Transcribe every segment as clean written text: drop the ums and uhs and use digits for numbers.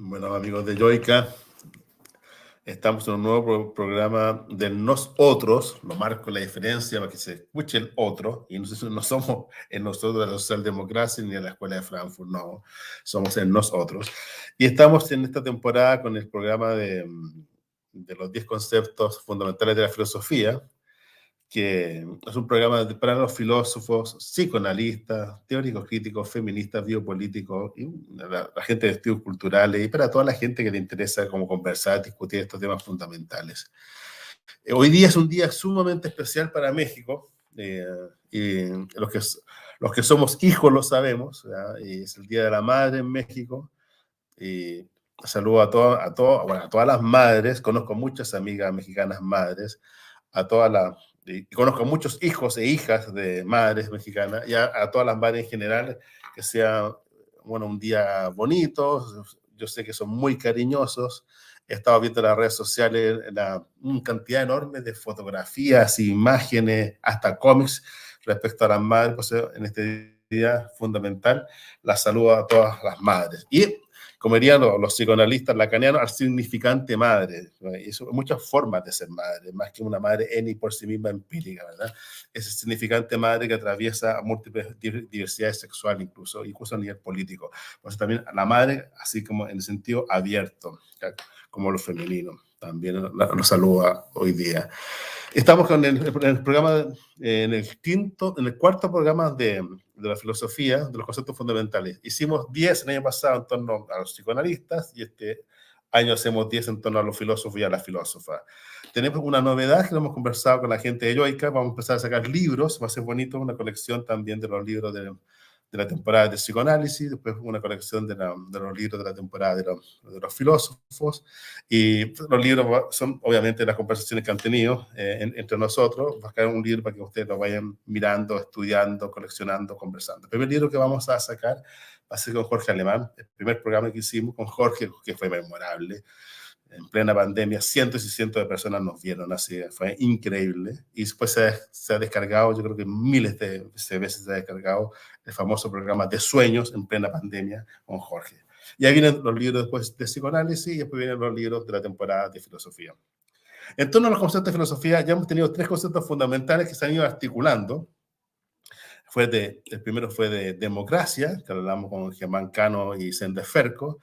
Bueno, amigos de Yoica, estamos en un nuevo programa de Nosotros. Lo marco la diferencia para que se escuche el otro. Y nosotros no somos en nosotros de la socialdemocracia ni en la Escuela de Frankfurt, no. Somos en Nosotros. Y estamos en esta temporada con el programa de los 10 conceptos fundamentales de la filosofía, que es un programa para los filósofos, psicoanalistas, teóricos críticos, feministas, biopolíticos, y la gente de estudios culturales, y para toda la gente que le interesa como conversar, discutir estos temas fundamentales. Hoy día es un día sumamente especial para México, y los que somos hijos lo sabemos, ¿ya? Y es el Día de la Madre en México, y saludo bueno, a todas las madres, conozco muchas amigas mexicanas madres, a todas las y conozco muchos hijos e hijas de madres mexicanas y a todas las madres en general, que sea, bueno, un día bonito. Yo sé que son muy cariñosos. He estado viendo en las redes sociales una cantidad enorme de fotografías, imágenes, hasta cómics respecto a las madres. Pues, en este día fundamental, las saludo a todas las madres. Y como dirían los psicoanalistas lacanianos, al significante madre. Y eso, muchas formas de ser madre, más que una madre en y por sí misma empírica, ¿verdad? Ese significante madre que atraviesa múltiples diversidades sexuales, incluso a nivel político. Pues también la madre, así como en el sentido abierto, ¿ya? Como lo femenino. También lo saluda hoy día. Estamos en el programa, en el cuarto programa de la filosofía, de los conceptos fundamentales. Hicimos 10 el año pasado en torno a los psicoanalistas y este año hacemos 10 en torno a los filósofos y a las filósofas. Tenemos una novedad que hemos conversado con la gente de Yoica. Vamos a empezar a sacar libros. Va a ser bonito, una colección también de los libros de la temporada de psicoanálisis, después una colección de los libros de la temporada de los filósofos, y los libros son obviamente las conversaciones que han tenido entre nosotros. Va a quedar un libro para que ustedes lo vayan mirando, estudiando, coleccionando, conversando. El primer libro que vamos a sacar va a ser con Jorge Alemán, el primer programa que hicimos con Jorge, que fue memorable. En plena pandemia, cientos y cientos de personas nos vieron, así fue increíble. Y después se ha descargado, yo creo que miles de veces se ha descargado el famoso programa de sueños en plena pandemia con Jorge. Y ahí vienen los libros después de psicoanálisis y después vienen los libros de la temporada de filosofía. En torno a los conceptos de filosofía, ya hemos tenido 3 conceptos fundamentales que se han ido articulando. El primero fue de democracia, que hablamos con Germán Cano y Sender Ferco.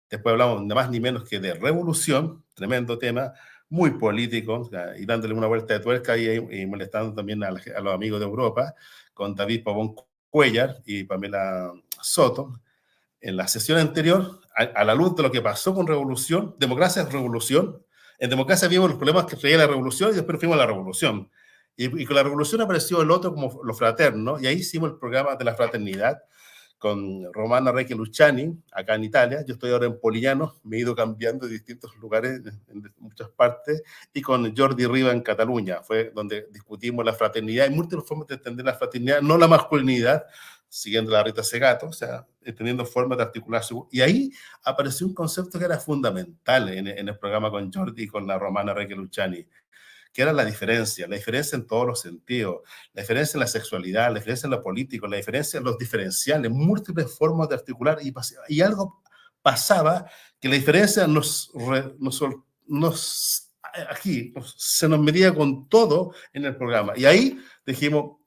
Después hablamos de más ni menos que de revolución, tremendo tema, muy político, o sea, y dándole una vuelta de tuerca y molestando también a los amigos de Europa, con David Pavón Cuellar y Pamela Soto. En la sesión anterior, a la luz de lo que pasó con revolución, democracia es revolución. En democracia vimos los problemas que traía la revolución y después fuimos a la revolución. Y con la revolución apareció el otro como lo fraterno, y ahí hicimos el programa de la fraternidad, con Romana Reque Luciani, acá en Italia. Yo estoy ahora en Polignano, me he ido cambiando de distintos lugares en muchas partes, y con Jordi Riba en Cataluña. Fue donde discutimos la fraternidad y múltiples formas de entender la fraternidad, no la masculinidad, siguiendo la Rita Segato, o sea, entendiendo formas de articularse. Y ahí apareció un concepto que era fundamental en el programa con Jordi y con la Romana Reque Luciani, que era la diferencia en todos los sentidos, la diferencia en la sexualidad, la diferencia en lo político, la diferencia en los diferenciales, múltiples formas de articular, y algo pasaba, que la diferencia se nos medía con todo en el programa. Y ahí dijimos,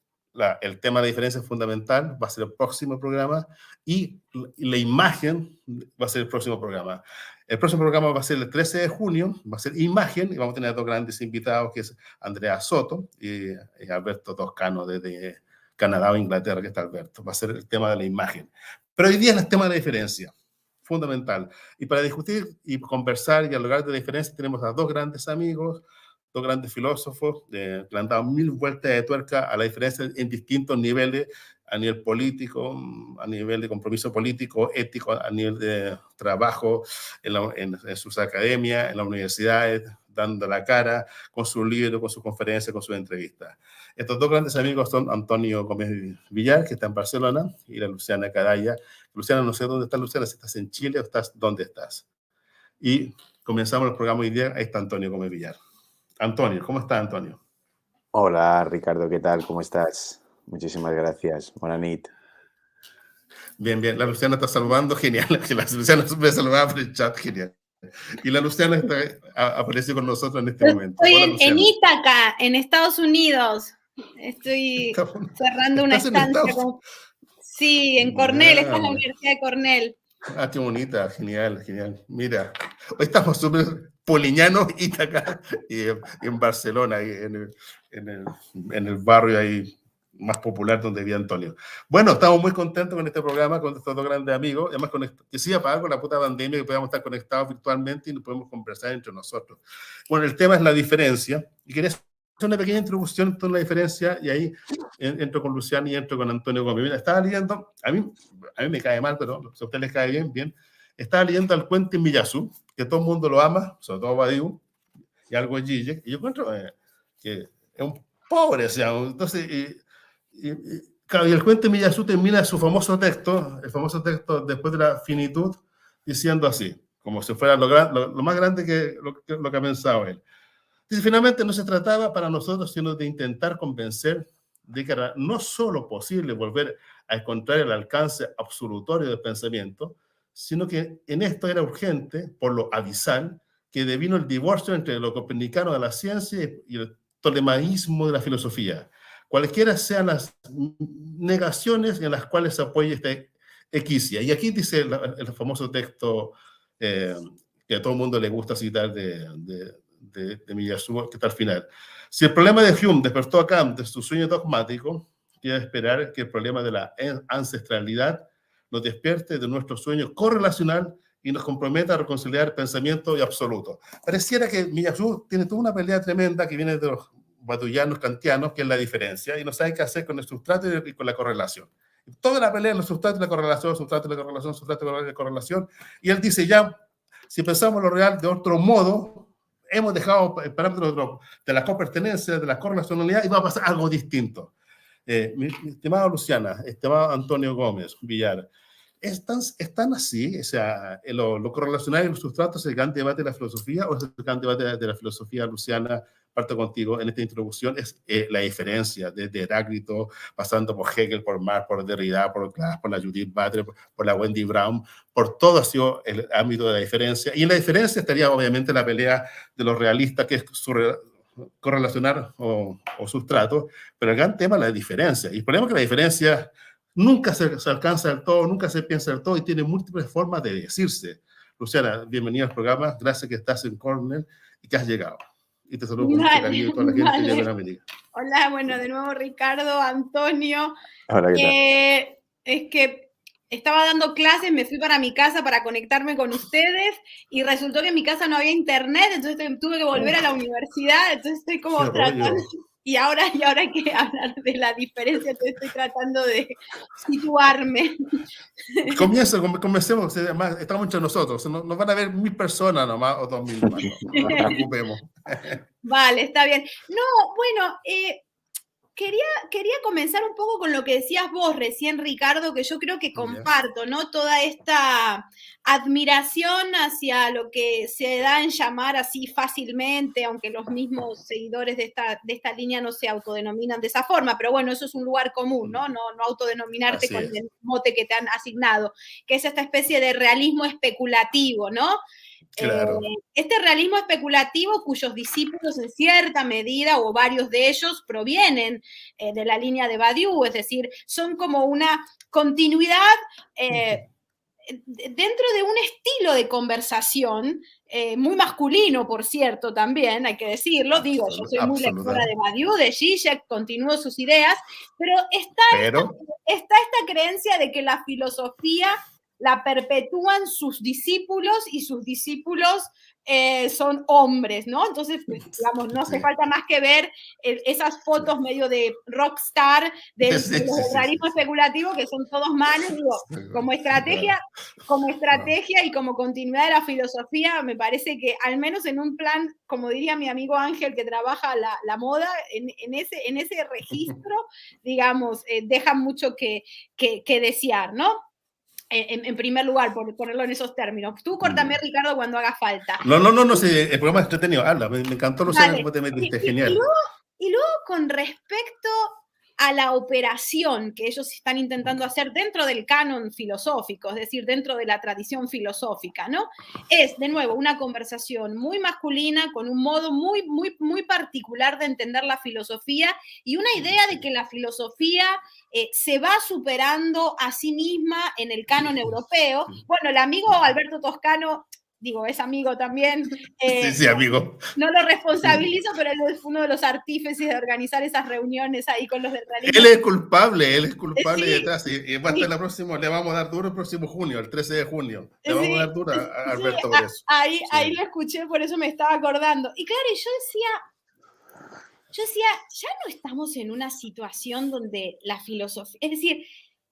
el tema de la diferencia es fundamental, va a ser el próximo programa, y la imagen va a ser el próximo programa. El próximo programa va a ser el 13 de junio, va a ser imagen, y vamos a tener 2 grandes invitados, que es Andrea Soto y Alberto Toscano desde Canadá o Inglaterra, que está Alberto. Va a ser el tema de la imagen. Pero hoy día es el tema de la diferencia, fundamental. Y para discutir y conversar y dialogar de la diferencia, tenemos a 2 grandes amigos, 2 grandes filósofos, que le han dado 1000 vueltas de tuerca a la diferencia en distintos niveles, a nivel político, a nivel de compromiso político, ético, a nivel de trabajo en sus academias, en las universidades, dando la cara con sus libros, con sus conferencias, con sus entrevistas. Estos 2 grandes amigos son Antonio Gómez Villar, que está en Barcelona, y la Luciana Cadaya. Luciana, no sé dónde estás, Luciana, si estás en Chile o dónde estás. Y comenzamos el programa hoy día. Ahí está Antonio Gómez Villar. Antonio, ¿cómo está, Antonio? Hola, Ricardo, ¿qué tal? ¿Cómo estás? Muchísimas gracias. Buena nit. Bien, bien. La Luciana está saludando, genial. Que la Luciana me saludaba por el chat, genial. Y la Luciana aparece con nosotros en este momento. Estoy Hola, en Luciana. Ítaca, en Estados Unidos. Estoy cerrando una ¿Estás en estancia. Estados? Sí, en Cornell, esta es la Universidad de Cornell. Ah, qué bonita, genial, genial. Mira, hoy estamos súper poliñanos, Ítaca, y en Barcelona, y en el barrio ahí más popular donde vivía Antonio. Bueno, estamos muy contentos con este programa, con estos dos grandes amigos, además que sí apaga con la puta pandemia, que podamos estar conectados virtualmente y nos podemos conversar entre nosotros. Bueno, el tema es la diferencia, y quería hacer una pequeña introducción sobre la diferencia, y ahí entro con Luciano y entro con Antonio Gómez. Mira, estaba leyendo, a mí me cae mal, pero si a usted les cae bien, bien. Estaba leyendo al Quentin Miyazu, que todo el mundo lo ama, sobre todo Badiou, y algo de Zizek, y yo encuentro que es un pobre, o sea, entonces, claro, y el Quentin Miyazu termina su famoso texto, el famoso texto después de la finitud, diciendo así, como si fuera lo más grande lo que ha pensado él. Dice, finalmente no se trataba para nosotros sino de intentar convencer de que era no solo posible volver a encontrar el alcance absolutorio del pensamiento, sino que en esto era urgente, por lo abisal, que devino el divorcio entre lo copernicano de la ciencia y el tolemaísmo de la filosofía, cualquiera sean las negaciones en las cuales se apoya esta equicia. Y aquí dice el famoso texto que a todo el mundo le gusta citar de Miyazu, que está al final. Si el problema de Hume despertó a Kant de su sueño dogmático, quiere esperar que el problema de la ancestralidad nos despierte de nuestro sueño correlacional y nos comprometa a reconciliar pensamiento y absoluto. Pareciera que Miyazu tiene toda una pelea tremenda que viene de los batullanos kantianos, que es la diferencia, y no sabe qué hacer con el sustrato y con la correlación. Toda la pelea en los sustratos y la correlación, sustrato y la correlación, sustrato y la correlación, y él dice ya, si pensamos lo real de otro modo, hemos dejado el parámetro de la copertenencia, de la correlacionalidad, y va a pasar algo distinto. Mi estimada Luciana, estimado Antonio Gómez Villar, ¿están así? O sea, lo correlacional y los sustratos es el gran debate de la filosofía, o es el gran debate de la filosofía, Luciana? Parto contigo en esta introducción, es la diferencia desde Heráclito, pasando por Hegel, por Marx, por Derrida, por Glass, por la Judith Butler, por la Wendy Brown, por todo ha sido el ámbito de la diferencia. Y en la diferencia estaría obviamente la pelea de los realistas, que es correlacionar o sustrato, pero el gran tema es la diferencia. Y el problema es que la diferencia nunca se alcanza del todo, nunca se piensa del todo y tiene múltiples formas de decirse. Luciana, bienvenida al programa, gracias que estás en Cornell y que has llegado. Y te saludo con mucho cariño a toda la gente de Iberoamérica. Hola, bueno, de nuevo Ricardo, Antonio. Hola, ¿qué tal? Es que estaba dando clases, me fui para mi casa para conectarme con ustedes y resultó que en mi casa no había internet, entonces tuve que volver a la universidad, entonces estoy como tratando, y ahora hay que hablar de la diferencia, entonces estoy tratando de situarme. Comencemos, estamos entre nosotros, nos van a ver 1000 personas nomás o 2000 más, no nos preocupemos. Vale, está bien. No, bueno, quería comenzar un poco con lo que decías vos recién, Ricardo, que yo creo que comparto, ¿no? Toda esta admiración hacia lo que se da en llamar así fácilmente, aunque los mismos seguidores de esta línea no se autodenominan de esa forma, pero bueno, eso es un lugar común, ¿no? No autodenominarte así con el mote que te han asignado, que es esta especie de realismo especulativo, ¿no? Claro. Este realismo especulativo cuyos discípulos en cierta medida o varios de ellos provienen de la línea de Badiou, es decir, son como una continuidad dentro de un estilo de conversación muy masculino, por cierto, también, hay que decirlo, digo, yo soy muy lectora de Badiou, de Zizek, continúo sus ideas, pero está esta creencia de que la filosofía la perpetúan sus discípulos y sus discípulos son hombres, ¿no? Entonces, digamos, no hace falta más que ver esas fotos medio de rockstar del realismo especulativo, que son todos manes, digo, como estrategia y como continuidad de la filosofía, me parece que al menos en un plan, como diría mi amigo Ángel, que trabaja la moda, en ese registro, digamos, deja mucho que desear, ¿no? En primer lugar, por ponerlo en esos términos. Tú córtame, Ricardo, cuando haga falta. No, sí, el programa es entretenido. Habla, me encantó, Luciana, cómo te metiste, genial. Y luego, con respecto a la operación que ellos están intentando hacer dentro del canon filosófico, es decir, dentro de la tradición filosófica, ¿no? Es, de nuevo, una conversación muy masculina, con un modo muy, muy, muy particular de entender la filosofía y una idea de que la filosofía se va superando a sí misma en el canon europeo. Bueno, el amigo Alberto Toscano, digo, es amigo también. Sí, amigo. No lo responsabilizo, pero él es uno de los artífices de organizar esas reuniones ahí con los del realismo. Él es culpable sí, detrás. Y va a estar la próxima, le vamos a dar duro el próximo junio, el 13 de junio. Le vamos a dar duro a Alberto por eso. Ahí lo escuché, por eso me estaba acordando. Y claro, yo decía, ya no estamos en una situación donde la filosofía, es decir,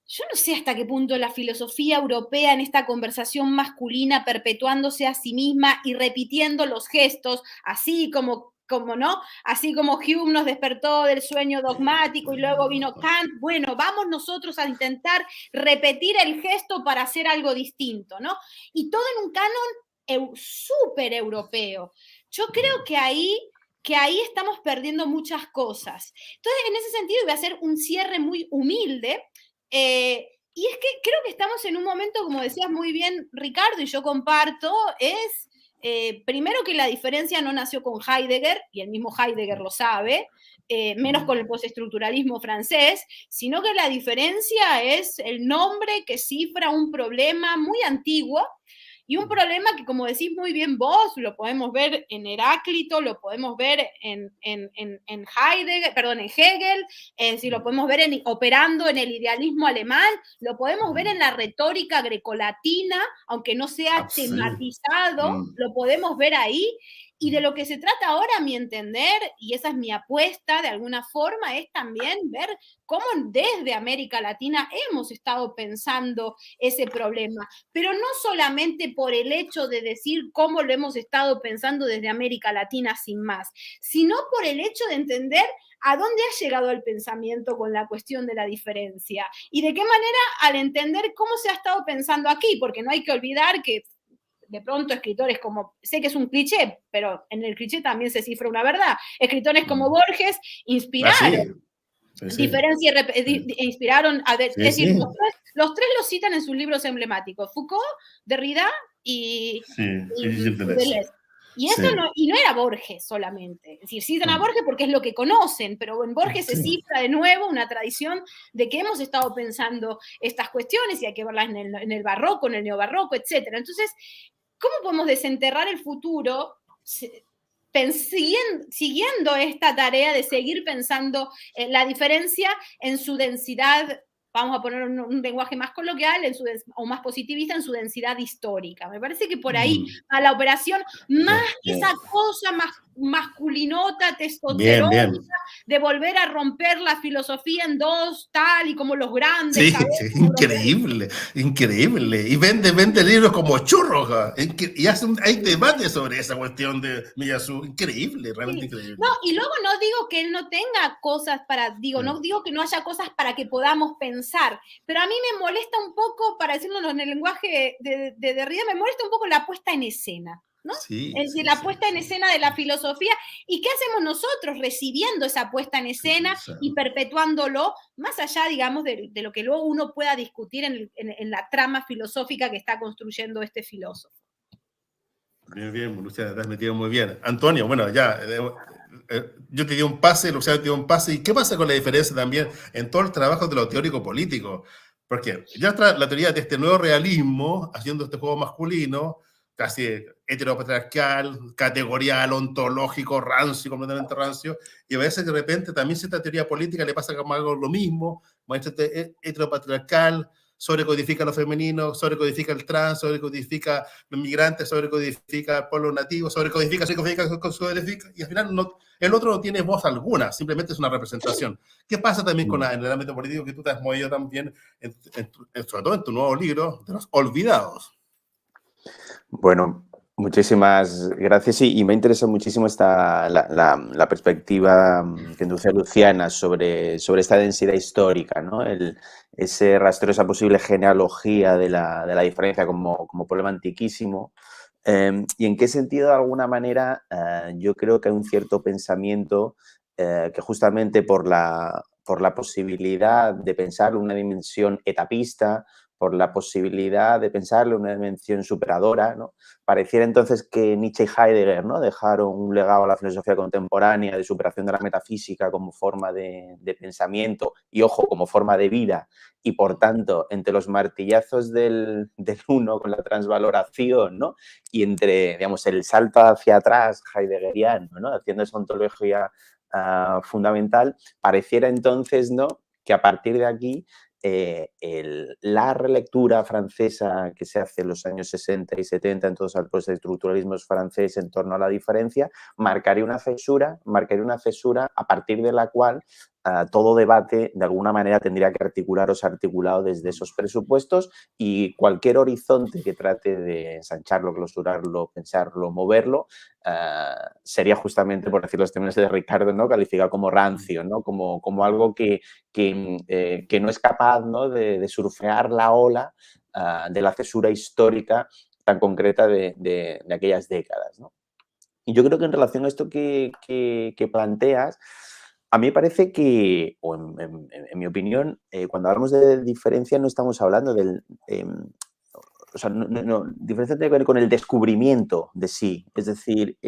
yo no sé hasta qué punto la filosofía europea en esta conversación masculina perpetuándose a sí misma y repitiendo los gestos, así como ¿no? Así como Hume nos despertó del sueño dogmático y luego vino Kant, bueno, vamos nosotros a intentar repetir el gesto para hacer algo distinto, ¿no? Y todo en un canon súper europeo. Yo creo que ahí estamos perdiendo muchas cosas. Entonces, en ese sentido, voy a hacer un cierre muy humilde. Y es que creo que estamos en un momento, como decías muy bien, Ricardo, y yo comparto, es primero que la diferencia no nació con Heidegger, y el mismo Heidegger lo sabe, menos con el postestructuralismo francés, sino que la diferencia es el nombre que cifra un problema muy antiguo, y un problema que, como decís muy bien vos, lo podemos ver en Heráclito, lo podemos ver en Heidegger, perdón, en Hegel, si lo podemos ver operando en el idealismo alemán, lo podemos ver en la retórica grecolatina, aunque no sea tematizado, lo podemos ver ahí. Y de lo que se trata ahora, a mi entender, y esa es mi apuesta de alguna forma, es también ver cómo desde América Latina hemos estado pensando ese problema, pero no solamente por el hecho de decir cómo lo hemos estado pensando desde América Latina sin más, sino por el hecho de entender a dónde ha llegado el pensamiento con la cuestión de la diferencia y de qué manera al entender cómo se ha estado pensando aquí, porque no hay que olvidar que de pronto escritores como, sé que es un cliché, pero en el cliché también se cifra una verdad, escritores como Borges inspiraron diferencia inspiraron a ver, es decir, los tres lo citan en sus libros emblemáticos, Foucault, Derrida y Deleuze. Y eso no era Borges solamente, es decir, citan a Borges porque es lo que conocen, pero en Borges se cifra de nuevo una tradición de que hemos estado pensando estas cuestiones y hay que verlas en el barroco, en el neobarroco, etc. Entonces, ¿cómo podemos desenterrar el futuro siguiendo esta tarea de seguir pensando la diferencia en su densidad, vamos a poner un lenguaje más coloquial o más positivista, en su densidad histórica? Me parece que por ahí a la operación, más que esa cosa más masculinota, testosterónica, de volver a romper la filosofía en dos, tal y como los grandes. Increíble. Y vende libros como churros. Y hay debate sobre esa cuestión de Miyazu. Increíble, realmente increíble. No, y luego no digo que él no tenga cosas no digo que no haya cosas para que podamos pensar, pero a mí me molesta un poco, para decirlo en el lenguaje de Derrida, me molesta un poco la puesta en escena, ¿no? Es decir, la puesta en escena de la filosofía. ¿Y qué hacemos nosotros recibiendo esa puesta en escena y perpetuándolo, más allá, digamos, de lo que luego uno pueda discutir en la trama filosófica que está construyendo este filósofo? Bien, Luciana, te has metido muy bien. Antonio, bueno, ya, yo te di un pase, Luciana te dio un pase. ¿Y qué pasa con la diferencia también en todo el trabajo de lo teórico-político? Porque ya está la teoría de este nuevo realismo, haciendo este juego masculino, casi heteropatriarcal, categorial, ontológico, rancio, completamente rancio, y a veces de repente también esta teoría política le pasa como algo lo mismo, heteropatriarcal, sobrecodifica lo femenino, sobrecodifica el trans, sobrecodifica los migrantes, sobrecodifica el pueblo nativo, sobrecodifica, y al final el otro no tiene voz alguna, simplemente es una representación. ¿Qué pasa también en el ámbito político que tú te has movido también, sobre todo en tu nuevo libro, de los olvidados? Bueno, muchísimas gracias y me interesa muchísimo la perspectiva que induce Luciana sobre esta densidad histórica, ¿no? Ese rastreo, esa posible genealogía de la diferencia como problema antiquísimo. Y en qué sentido, de alguna manera, yo creo que hay un cierto pensamiento que justamente por la por la posibilidad de pensarlo en una dimensión etapista, por la posibilidad de pensarlo en una dimensión superadora, ¿no? Pareciera entonces que Nietzsche y Heidegger, ¿no?, dejaron un legado a la filosofía contemporánea de superación de la metafísica como forma de pensamiento y, ojo, como forma de vida, y por tanto, entre los martillazos del uno con la transvaloración, ¿no?, y entre, digamos, el salto hacia atrás heideggeriano, ¿no?, haciendo esa ontología fundamental, pareciera entonces, ¿no?, que a partir de aquí la relectura francesa que se hace en los años 60 y 70 en todos los estructuralismos franceses en torno a la diferencia, marcaría una cesura a partir de la cual todo debate de alguna manera tendría que articulado desde esos presupuestos, y cualquier horizonte que trate de ensancharlo, clausurarlo, pensarlo, moverlo, sería justamente, por decir los términos de Ricardo, ¿no?, calificado como rancio, ¿no?, como algo que no es capaz, ¿no?, de surfear la ola de la cesura histórica tan concreta de aquellas décadas, ¿no? Y yo creo que en relación a esto que planteas, a mí me parece que, o en mi opinión, cuando hablamos de diferencia no estamos hablando del... o sea, diferencia tiene que ver con el descubrimiento de sí, es decir,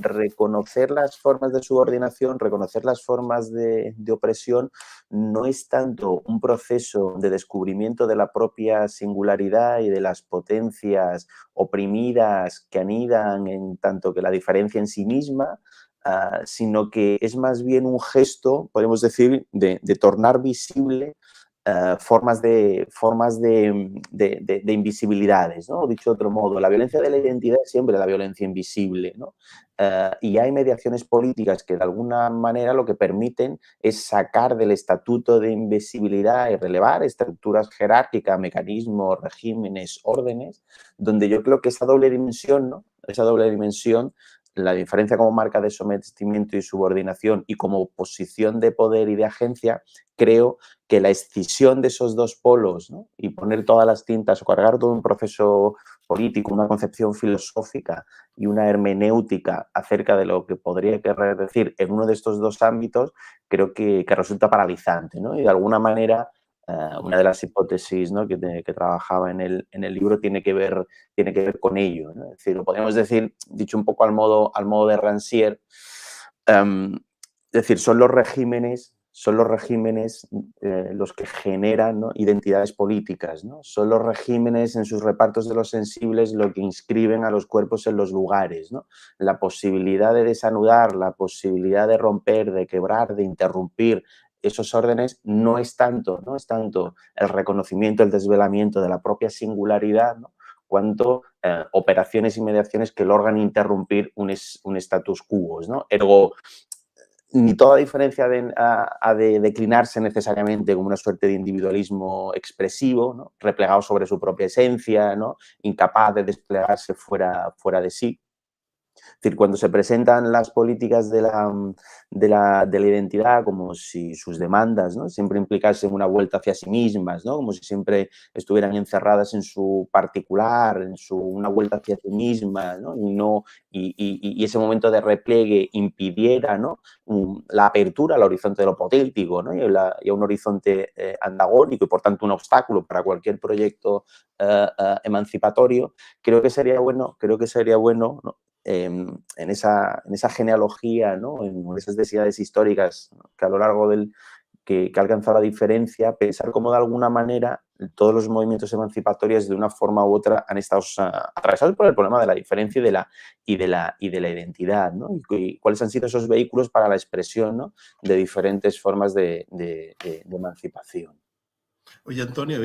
reconocer las formas de subordinación, reconocer las formas de opresión, no es tanto un proceso de descubrimiento de la propia singularidad y de las potencias oprimidas que anidan en tanto que la diferencia en sí misma, sino que es más bien un gesto, podemos decir, de tornar visible formas de invisibilidades, ¿no? Dicho de otro modo, la violencia de la identidad es siempre la violencia invisible, ¿no? Y hay mediaciones políticas que de alguna manera lo que permiten es sacar del estatuto de invisibilidad y relevar estructuras jerárquicas, mecanismos, regímenes, órdenes, donde yo creo que esa doble dimensión, ¿no?, esa doble dimensión, la diferencia como marca de sometimiento y subordinación y como posición de poder y de agencia, creo que la escisión de esos dos polos, ¿no?, y poner todas las tintas o cargar todo un proceso político, una concepción filosófica y una hermenéutica acerca de lo que podría querer decir en uno de estos dos ámbitos, creo que resulta paralizante, ¿no? Y de alguna manera, una de las hipótesis, ¿no?, que trabajaba en el libro tiene que ver con ello, ¿no? Es decir, lo podemos decir, dicho un poco al modo de Rancière, es decir, son los regímenes los que generan, ¿no?, identidades políticas, ¿no? Son los regímenes en sus repartos de los sensibles lo que inscriben a los cuerpos en los lugares, ¿no? La posibilidad de desanudar, la posibilidad de romper, de quebrar, de interrumpir esos órdenes no es tanto el reconocimiento, el desvelamiento de la propia singularidad, ¿no?, cuanto operaciones y mediaciones que logran interrumpir un status quo, ¿no? Ergo, ni toda diferencia ha de declinarse necesariamente como una suerte de individualismo expresivo, ¿no?, replegado sobre su propia esencia, ¿no?, incapaz de desplegarse fuera de sí. Es decir, cuando se presentan las políticas de la identidad como si sus demandas, ¿no?, siempre implicasen una vuelta hacia sí mismas, ¿no?, como si siempre estuvieran encerradas en su particular, una vuelta hacia sí mismas, ¿no?, y ese momento de repliegue impidiera, ¿no?, la apertura al horizonte de lo hipotético, ¿no?, y a un horizonte antagónico y, por tanto, un obstáculo para cualquier proyecto emancipatorio. Creo que sería bueno, ¿no?, en esa genealogía, ¿no?, en esas densidades históricas, ¿no?, que a lo largo que ha alcanzado la diferencia, pensar cómo de alguna manera todos los movimientos emancipatorios de una forma u otra han estado atravesados por el problema de la diferencia y de la identidad, ¿no? Y cuáles han sido esos vehículos para la expresión, ¿no?, de diferentes formas de emancipación. Oye, Antonio,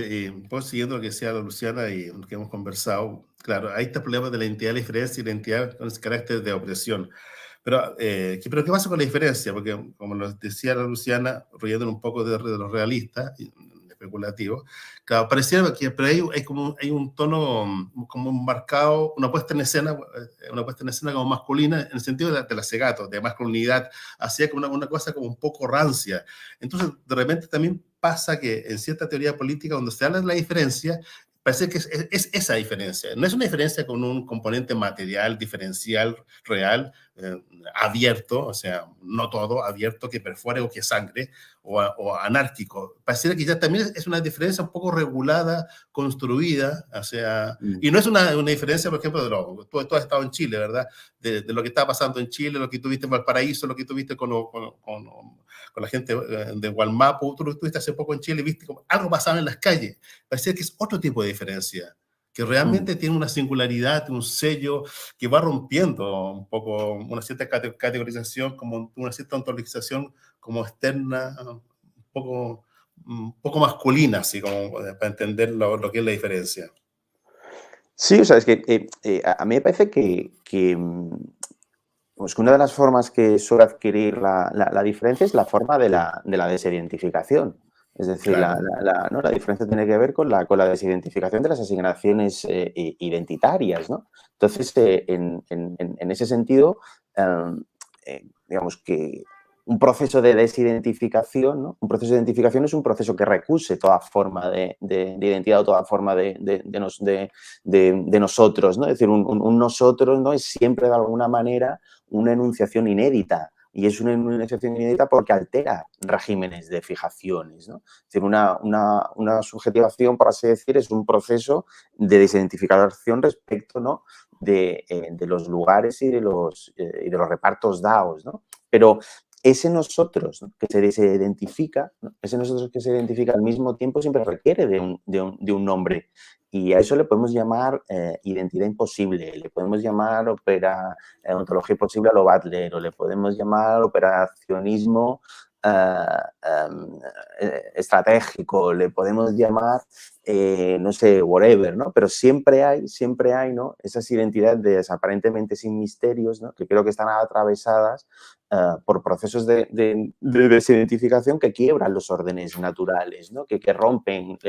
pues siguiendo lo que decía la Luciana y lo que hemos conversado, claro, hay este problema de la identidad de la diferencia y la identidad con ese carácter de opresión. Pero ¿qué pasa con la diferencia? Porque, como nos decía la Luciana, riendo un poco de los realistas, especulativo, claro, pareciera que pero hay un tono como un marcado, una puesta en escena como masculina, en el sentido de la cegato, de masculinidad, hacía como una cosa como un poco rancia. Entonces, de repente también pasa que en cierta teoría política, donde se habla de la diferencia, parece que es esa diferencia. No es una diferencia con un componente material, diferencial, real, abierto, o sea, no todo, abierto, que perfore o que sangre, o anárquico. Pareciera que ya también es una diferencia un poco regulada, construida, o sea, y no es una diferencia, por ejemplo, tú has estado en Chile, ¿verdad? De lo que está pasando en Chile, lo que tuviste en Valparaíso, lo que tuviste con la gente de Gualmapu, tú estuviste hace poco en Chile y viste como algo pasaba en las calles. Pareciera que es otro tipo de diferencia, que realmente tiene una singularidad, un sello que va rompiendo un poco una cierta categorización, como una cierta ontologización como externa, un poco masculina, así como para entender lo que es la diferencia. Sí, o sea, es que a mí me parece pues que una de las formas que suele adquirir la diferencia es la forma de la desidentificación. Es decir, Claro. ¿no? La diferencia tiene que ver con la desidentificación de las asignaciones identitarias, ¿no? Entonces, en ese sentido, digamos que un proceso de desidentificación, ¿no? Un proceso de identificación es un proceso que recuse toda forma de identidad o toda forma de nosotros, ¿no? Es decir, un nosotros, ¿no? Es siempre de alguna manera una enunciación inédita. Y es una enunciación inédita porque altera regímenes de fijaciones, ¿no? Es decir, una subjetivación, por así decir, es un proceso de desidentificación respecto, ¿no? de los lugares y de los repartos dados, ¿no? Pero ese nosotros, ¿no? que se desidentifica, ¿no? Ese nosotros que se identifica al mismo tiempo siempre requiere de un nombre. Y a eso le podemos llamar identidad imposible, le podemos llamar ontología imposible a lo Butler, o le podemos llamar operacionismo estratégico, le podemos llamar, no sé, whatever, ¿no? Pero siempre hay, ¿no? Esas identidades aparentemente sin misterios, ¿no? Que creo que están atravesadas por procesos de desidentificación que quiebran los órdenes naturales, ¿no? Que rompen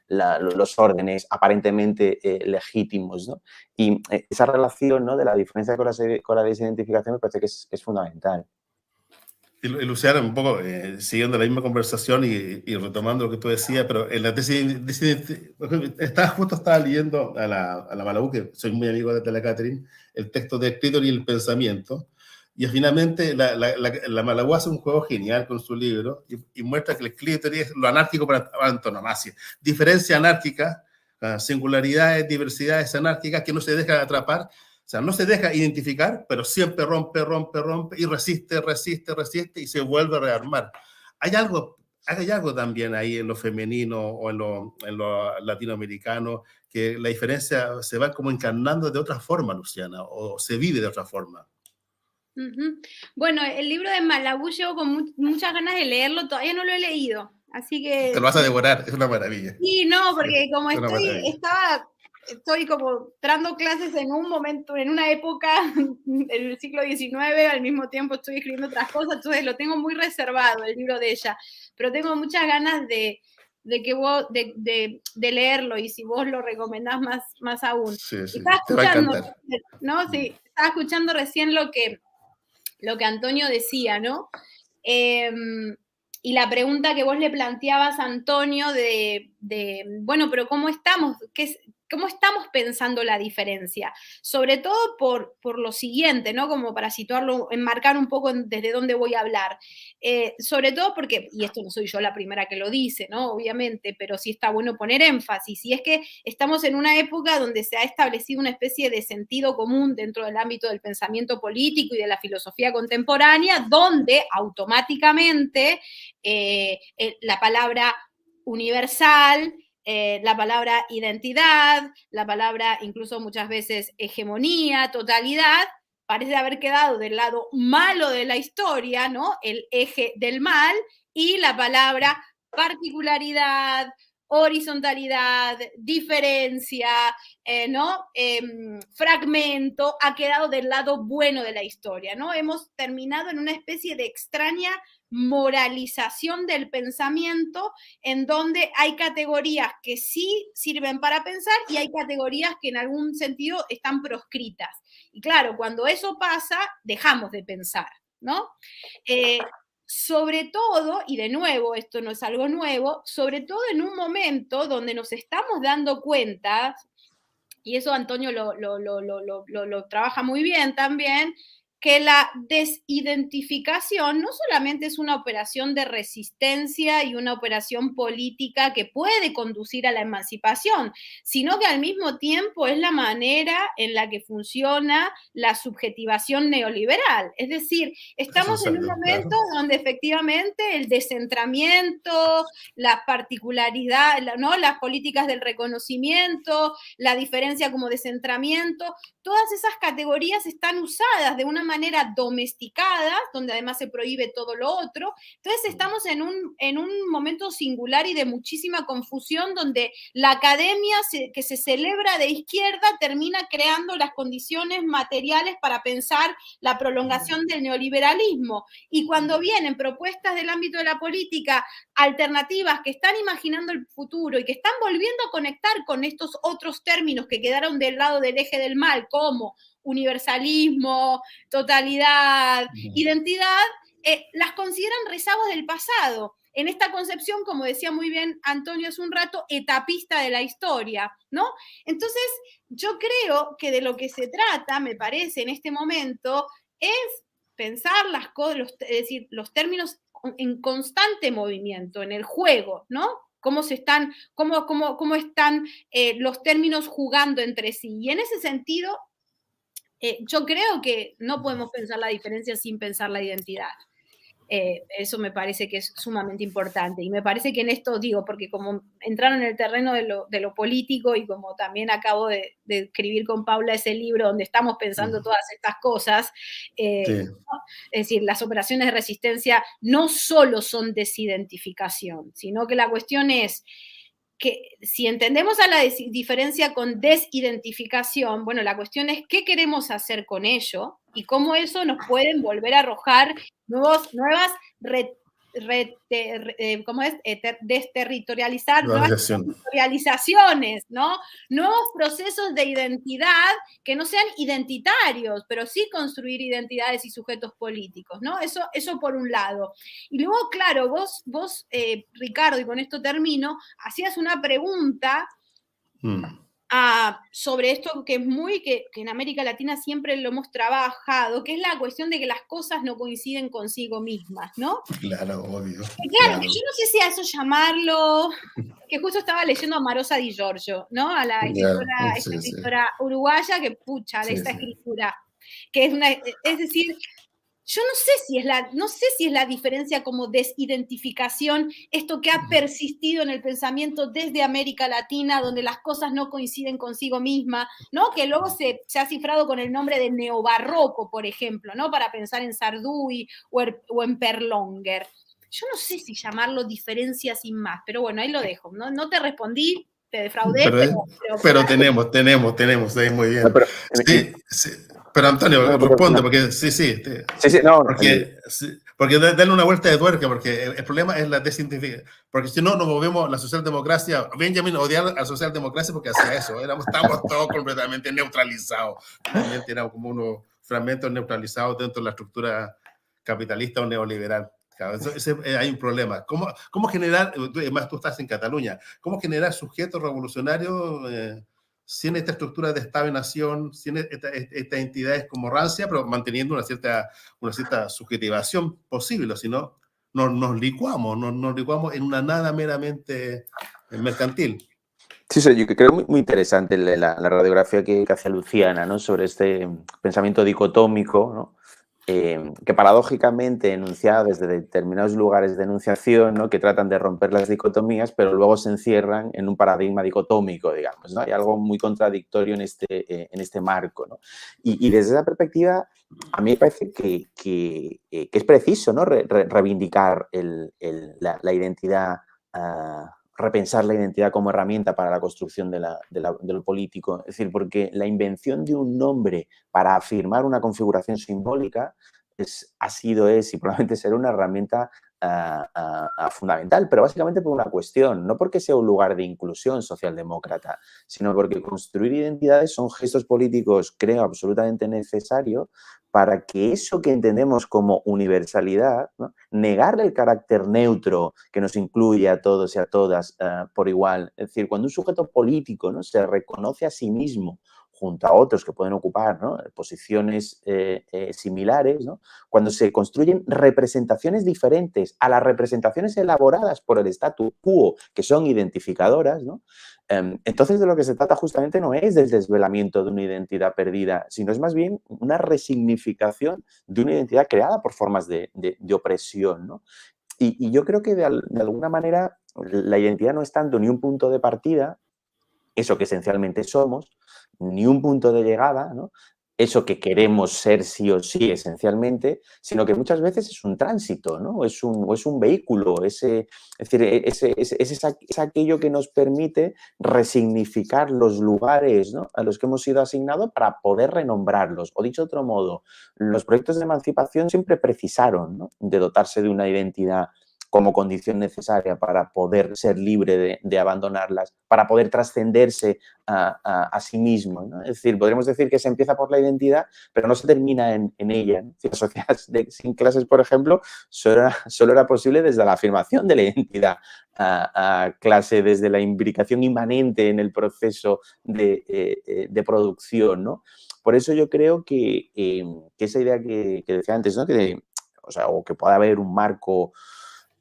los órdenes aparentemente legítimos, ¿no? Y esa relación, ¿no? de la diferencia con la desidentificación me parece que es fundamental. Y Luciano, un poco siguiendo la misma conversación y retomando lo que tú decías, pero en la tesis, estaba leyendo a la Malabú, que soy muy amigo de la Catherine, el texto de Escritor y el pensamiento, y finalmente la Malabú hace un juego genial con su libro y muestra que el clítoris es lo anárquico para antonomasia. Diferencia anárquica, singularidades, diversidades anárquicas que no se dejan atrapar. O sea, no se deja identificar, pero siempre rompe y resiste y se vuelve a rearmar. Hay algo también ahí en lo femenino o en lo latinoamericano, que la diferencia se va como encarnando de otra forma, Luciana, o se vive de otra forma. Bueno, el libro de Malabú llevo con muchas ganas de leerlo, todavía no lo he leído, así que... Te lo vas a devorar, es una maravilla. Sí, no, porque como estoy como dando clases en un momento, en una época del siglo XIX, al mismo tiempo estoy escribiendo otras cosas, entonces lo tengo muy reservado, el libro de ella, pero tengo muchas ganas de leerlo, y si vos lo recomendás más aún. Sí, Estaba te va a escuchando, encantar. ¿no? Sí, estaba escuchando recién lo que Antonio decía, ¿no? Y la pregunta que vos le planteabas a Antonio bueno, pero ¿cómo estamos? ¿Cómo estamos pensando la diferencia? Sobre todo por lo siguiente, ¿no? Como para situarlo, enmarcar un poco desde dónde voy a hablar. Sobre todo porque, y esto no soy yo la primera que lo dice, ¿no? Obviamente, pero sí está bueno poner énfasis, y es que estamos en una época donde se ha establecido una especie de sentido común dentro del ámbito del pensamiento político y de la filosofía contemporánea, donde automáticamente la palabra universal, la palabra identidad, la palabra incluso muchas veces hegemonía, totalidad, parece haber quedado del lado malo de la historia, ¿no? El eje del mal, y la palabra particularidad, horizontalidad, diferencia, ¿no? Fragmento, ha quedado del lado bueno de la historia, ¿no? Hemos terminado en una especie de extraña moralización del pensamiento, en donde hay categorías que sí sirven para pensar y hay categorías que en algún sentido están proscritas. Y claro, cuando eso pasa, dejamos de pensar, ¿no? Sobre todo, y de nuevo, esto no es algo nuevo, sobre todo en un momento donde nos estamos dando cuenta, y eso Antonio lo trabaja muy bien también, que la desidentificación no solamente es una operación de resistencia y una operación política que puede conducir a la emancipación, sino que al mismo tiempo es la manera en la que funciona la subjetivación neoliberal. Es decir, estamos en un momento donde efectivamente el descentramiento, la particularidad, ¿no? Las políticas del reconocimiento, la diferencia como descentramiento, todas esas categorías están usadas de una manera domesticada, donde además se prohíbe todo lo otro. Entonces estamos en un momento singular y de muchísima confusión, donde la academia que se celebra de izquierda termina creando las condiciones materiales para pensar la prolongación del neoliberalismo. Y cuando vienen propuestas del ámbito de la política alternativas que están imaginando el futuro y que están volviendo a conectar con estos otros términos que quedaron del lado del eje del mal, como universalismo, totalidad, identidad, las consideran rezagos del pasado, en esta concepción, como decía muy bien Antonio hace un rato, etapista de la historia, ¿no? Entonces, yo creo que de lo que se trata, me parece, en este momento, es pensar las cosas, es decir, los términos en constante movimiento, en el juego, ¿no? Cómo están los términos jugando entre sí. Y en ese sentido, yo creo que no podemos pensar la diferencia sin pensar la identidad. Eso me parece que es sumamente importante. Y me parece que en esto digo, porque como entraron en el terreno de lo político y como también acabo de escribir con Paula ese libro donde estamos pensando todas estas cosas, es decir, las operaciones de resistencia no solo son desidentificación, sino que la cuestión es que si entendemos a la diferencia con desidentificación, bueno, la cuestión es qué queremos hacer con ello y cómo eso nos puede volver a arrojar nuevas desterritorializaciones, ¿no? Nuevos procesos de identidad que no sean identitarios, pero sí construir identidades y sujetos políticos, ¿no? Eso por un lado. Y luego, claro, vos Ricardo, y con esto termino, hacías una pregunta sobre esto que es que en América Latina siempre lo hemos trabajado, que es la cuestión de que las cosas no coinciden consigo mismas, ¿no? Claro, obvio. Claro, yo no sé si a eso llamarlo, que justo estaba leyendo a Marosa Di Giorgio, ¿no? A la escritora uruguaya que pucha de esta escritura, que es decir, yo no sé si es la diferencia como desidentificación, esto que ha persistido en el pensamiento desde América Latina, donde las cosas no coinciden consigo misma, ¿no? Que luego se ha cifrado con el nombre de neobarroco, por ejemplo, ¿no? Para pensar en Sarduy o en Perlonger. Yo no sé si llamarlo diferencia sin más, pero bueno, ahí lo dejo. No te respondí, te defraudé, pero tenemos, ahí muy bien. No, sí. Pero Antonio, responde, porque porque darle una vuelta de tuerca, porque el problema es la desidentificación, porque si no nos movemos la socialdemocracia. Benjamin odiaba a la socialdemocracia porque hacía eso, estamos todos completamente neutralizados, realmente éramos como unos fragmentos neutralizados dentro de la estructura capitalista o neoliberal. Claro, hay un problema. ¿Cómo generar, además tú estás en Cataluña, cómo generar sujetos revolucionarios sin esta estructura de Estado-nación, sin estas entidades como rancia, pero manteniendo una cierta subjetivación posible? Si no, nos licuamos en una nada meramente mercantil. Sí, yo creo muy interesante la radiografía que hace Luciana, ¿no? Sobre este pensamiento dicotómico, ¿no? Que paradójicamente enunciado desde determinados lugares de enunciación, ¿no? Que tratan de romper las dicotomías, pero luego se encierran en un paradigma dicotómico, digamos, ¿no? Hay algo muy contradictorio en este marco, ¿no? Y desde esa perspectiva, a mí me parece que es preciso, ¿no? Reivindicar la identidad, repensar la identidad como herramienta para la construcción de lo político. Es decir, porque la invención de un nombre para afirmar una configuración simbólica ha sido, es y probablemente será una herramienta fundamental, pero básicamente por una cuestión, no porque sea un lugar de inclusión socialdemócrata, sino porque construir identidades son gestos políticos, creo, absolutamente necesarios para que eso que entendemos como universalidad, ¿no? Negarle el carácter neutro que nos incluye a todos y a todas por igual. Es decir, cuando un sujeto político, ¿no? Se reconoce a sí mismo junto a otros que pueden ocupar, ¿no?, posiciones similares, ¿no?, cuando se construyen representaciones diferentes a las representaciones elaboradas por el statu quo, que son identificadoras, ¿no?, entonces de lo que se trata justamente no es del desvelamiento de una identidad perdida, sino es más bien una resignificación de una identidad creada por formas de opresión, ¿no? Y yo creo que de alguna manera la identidad no es tanto ni un punto de partida, eso que esencialmente somos, ni un punto de llegada, ¿no?, eso que queremos ser sí o sí esencialmente, sino que muchas veces es un tránsito, ¿no?, es un vehículo, es aquello que nos permite resignificar los lugares, ¿no?, a los que hemos sido asignados para poder renombrarlos. O dicho de otro modo, los proyectos de emancipación siempre precisaron, ¿no?, de dotarse de una identidad como condición necesaria para poder ser libre de abandonarlas, para poder trascenderse a sí mismo, ¿no? Es decir, podríamos decir que se empieza por la identidad, pero no se termina en ella, ¿no? Si las sociedades sin clases, por ejemplo, solo era posible desde la afirmación de la identidad a clase, desde la imbricación inmanente en el proceso de producción, ¿no? Por eso yo creo que esa idea que decía antes, ¿no?, o que pueda haber un marco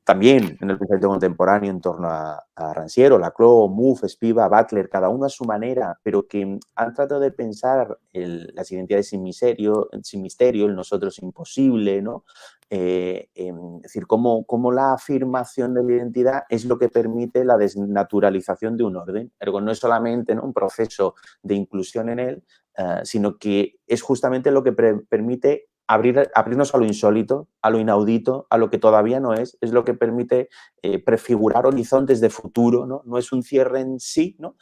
también en el pensamiento contemporáneo en torno a Rancière, Laclau, Mouffe, Spiva, Butler, cada uno a su manera, pero que han tratado de pensar las identidades sin misterio, el nosotros imposible, ¿no? Es decir, cómo la afirmación de la identidad es lo que permite la desnaturalización de un orden. Ergo, no es solamente, ¿no?, un proceso de inclusión en él, sino que es justamente lo que permite abrirnos a lo insólito, a lo inaudito, a lo que todavía no es lo que permite prefigurar horizontes de futuro, ¿no? No es un cierre en sí, ¿no?,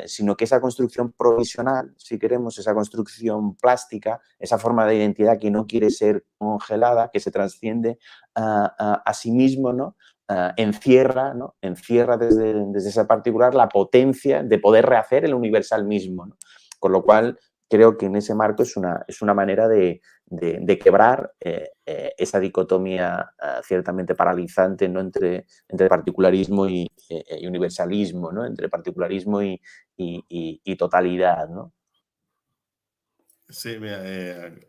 sino que esa construcción provisional, si queremos, esa construcción plástica, esa forma de identidad que no quiere ser congelada, que se trasciende a sí mismo, ¿no?, encierra desde esa particular la potencia de poder rehacer el universal mismo, ¿no? Con lo cual, creo que en ese marco es una manera de quebrar esa dicotomía ciertamente paralizante, ¿no?, entre particularismo y universalismo, ¿no?, entre particularismo y totalidad, ¿no? Sí, mira,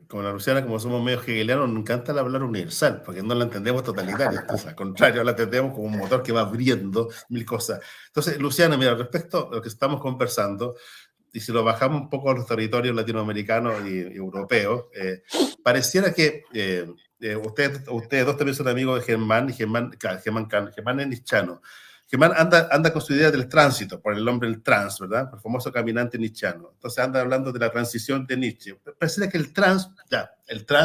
como la Luciana, como somos medio hegelianos, nos encanta la palabra universal, porque no la entendemos totalitaria. Entonces, al contrario, la entendemos como un motor que va abriendo mil cosas. Entonces, Luciana, mira, respecto a lo que estamos conversando, y si lo bajamos un poco a los territorios latinoamericanos y europeos, pareciera que ustedes dos también son amigos de Germán, y Germán es nichano. Germán anda con su idea del tránsito, por el hombre el trans, ¿verdad? El famoso caminante nichano. Entonces anda hablando de la transición de Nietzsche. Parece que el trans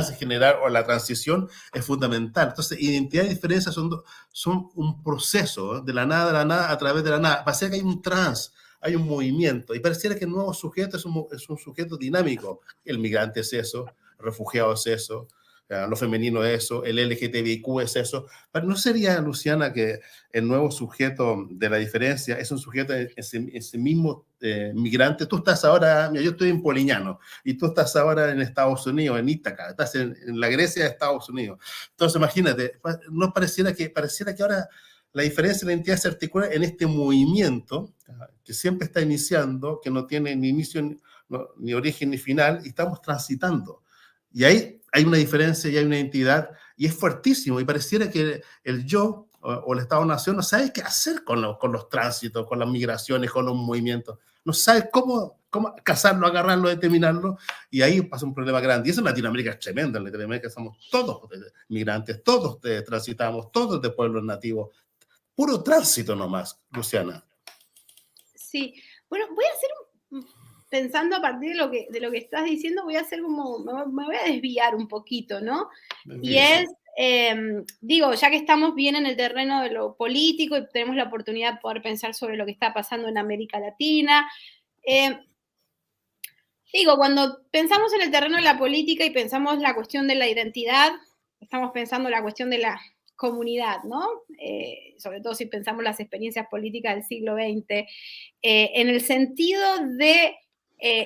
en general o la transición es fundamental. Entonces, identidad y diferencia son un proceso, ¿eh?, de la nada a través de la nada. Parece que hay un trans, hay un movimiento, y pareciera que el nuevo sujeto es un sujeto dinámico. El migrante es eso, el refugiado es eso, lo femenino es eso, el LGTBIQ es eso. Pero ¿no sería, Luciana, que el nuevo sujeto de la diferencia es un sujeto ese mismo migrante? Tú estás ahora, mira, yo estoy en Poliñano, y tú estás ahora en Estados Unidos, en Ítaca, estás en la Grecia de Estados Unidos. Entonces, imagínate, ¿no pareciera que ahora la diferencia de la identidad se articula en este movimiento que siempre está iniciando, que no tiene ni inicio, ni origen, ni final, y estamos transitando? Y ahí hay una diferencia y hay una identidad, y es fuertísimo, y pareciera que el yo o el Estado-Nación no sabe qué hacer con los tránsitos, con las migraciones, con los movimientos. No sabe cómo cazarlo, agarrarlo, determinarlo, y ahí pasa un problema grande. Y eso en Latinoamérica es tremendo. En Latinoamérica somos todos migrantes, todos transitamos, todos de pueblos nativos. Puro tránsito nomás, Luciana. Sí, bueno, voy a hacer pensando a partir de lo que estás diciendo, voy a hacer como, me voy a desviar un poquito, ¿no? Y es, digo, ya que estamos bien en el terreno de lo político y tenemos la oportunidad de poder pensar sobre lo que está pasando en América Latina, digo, cuando pensamos en el terreno de la política y pensamos la cuestión de la identidad, estamos pensando la cuestión de la comunidad, ¿no? Sobre todo si pensamos las experiencias políticas del siglo XX, en el sentido de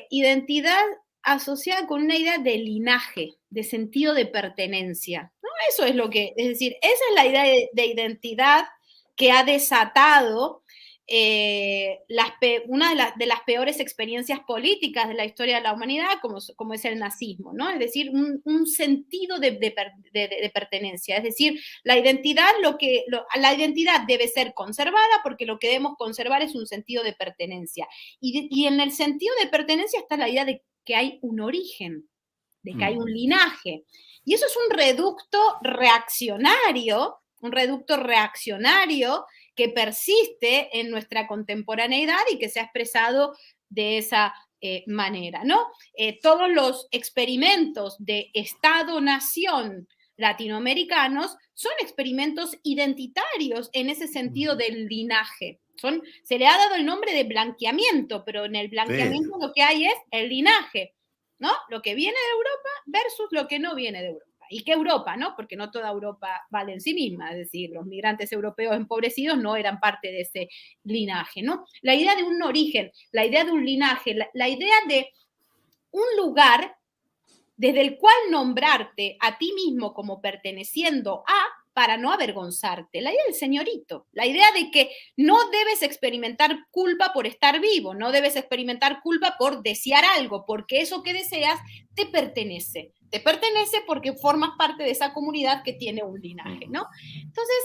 identidad asociada con una idea de linaje, de sentido de pertenencia, ¿no? Eso es lo que, es decir, esa es la idea de identidad que ha desatado una de las peores experiencias políticas de la historia de la humanidad, como es el nazismo, ¿no? Es decir, un sentido de pertenencia. Es decir, la identidad debe ser conservada porque lo que debemos conservar es un sentido de pertenencia. Y en el sentido de pertenencia está la idea de que hay un origen, de que hay un linaje. Y eso es un reducto reaccionario que persiste en nuestra contemporaneidad y que se ha expresado de esa manera, ¿no? Todos los experimentos de Estado-nación latinoamericanos son experimentos identitarios en ese sentido del linaje. Se le ha dado el nombre de blanqueamiento, pero en el blanqueamiento lo que hay es el linaje, ¿no? Lo que viene de Europa versus lo que no viene de Europa. ¿Y qué Europa, no? Porque no toda Europa vale en sí misma, es decir, los migrantes europeos empobrecidos no eran parte de ese linaje, ¿no? La idea de un origen, la idea de un linaje, la idea de un lugar desde el cual nombrarte a ti mismo como perteneciendo a, para no avergonzarte. La idea del señorito, la idea de que no debes experimentar culpa por estar vivo, no debes experimentar culpa por desear algo, porque eso que deseas te pertenece. Te pertenece porque formas parte de esa comunidad que tiene un linaje, ¿no? Entonces,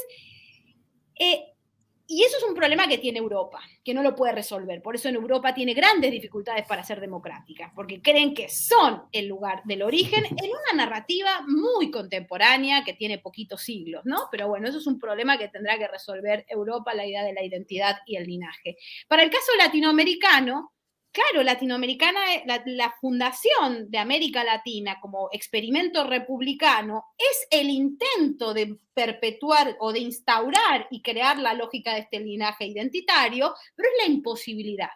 y eso es un problema que tiene Europa, que no lo puede resolver. Por eso en Europa tiene grandes dificultades para ser democrática, porque creen que son el lugar del origen en una narrativa muy contemporánea que tiene poquitos siglos, ¿no? Pero bueno, eso es un problema que tendrá que resolver Europa, la idea de la identidad y el linaje. Para el caso latinoamericano, claro, la fundación de América Latina como experimento republicano es el intento de perpetuar o de instaurar y crear la lógica de este linaje identitario, pero es la imposibilidad,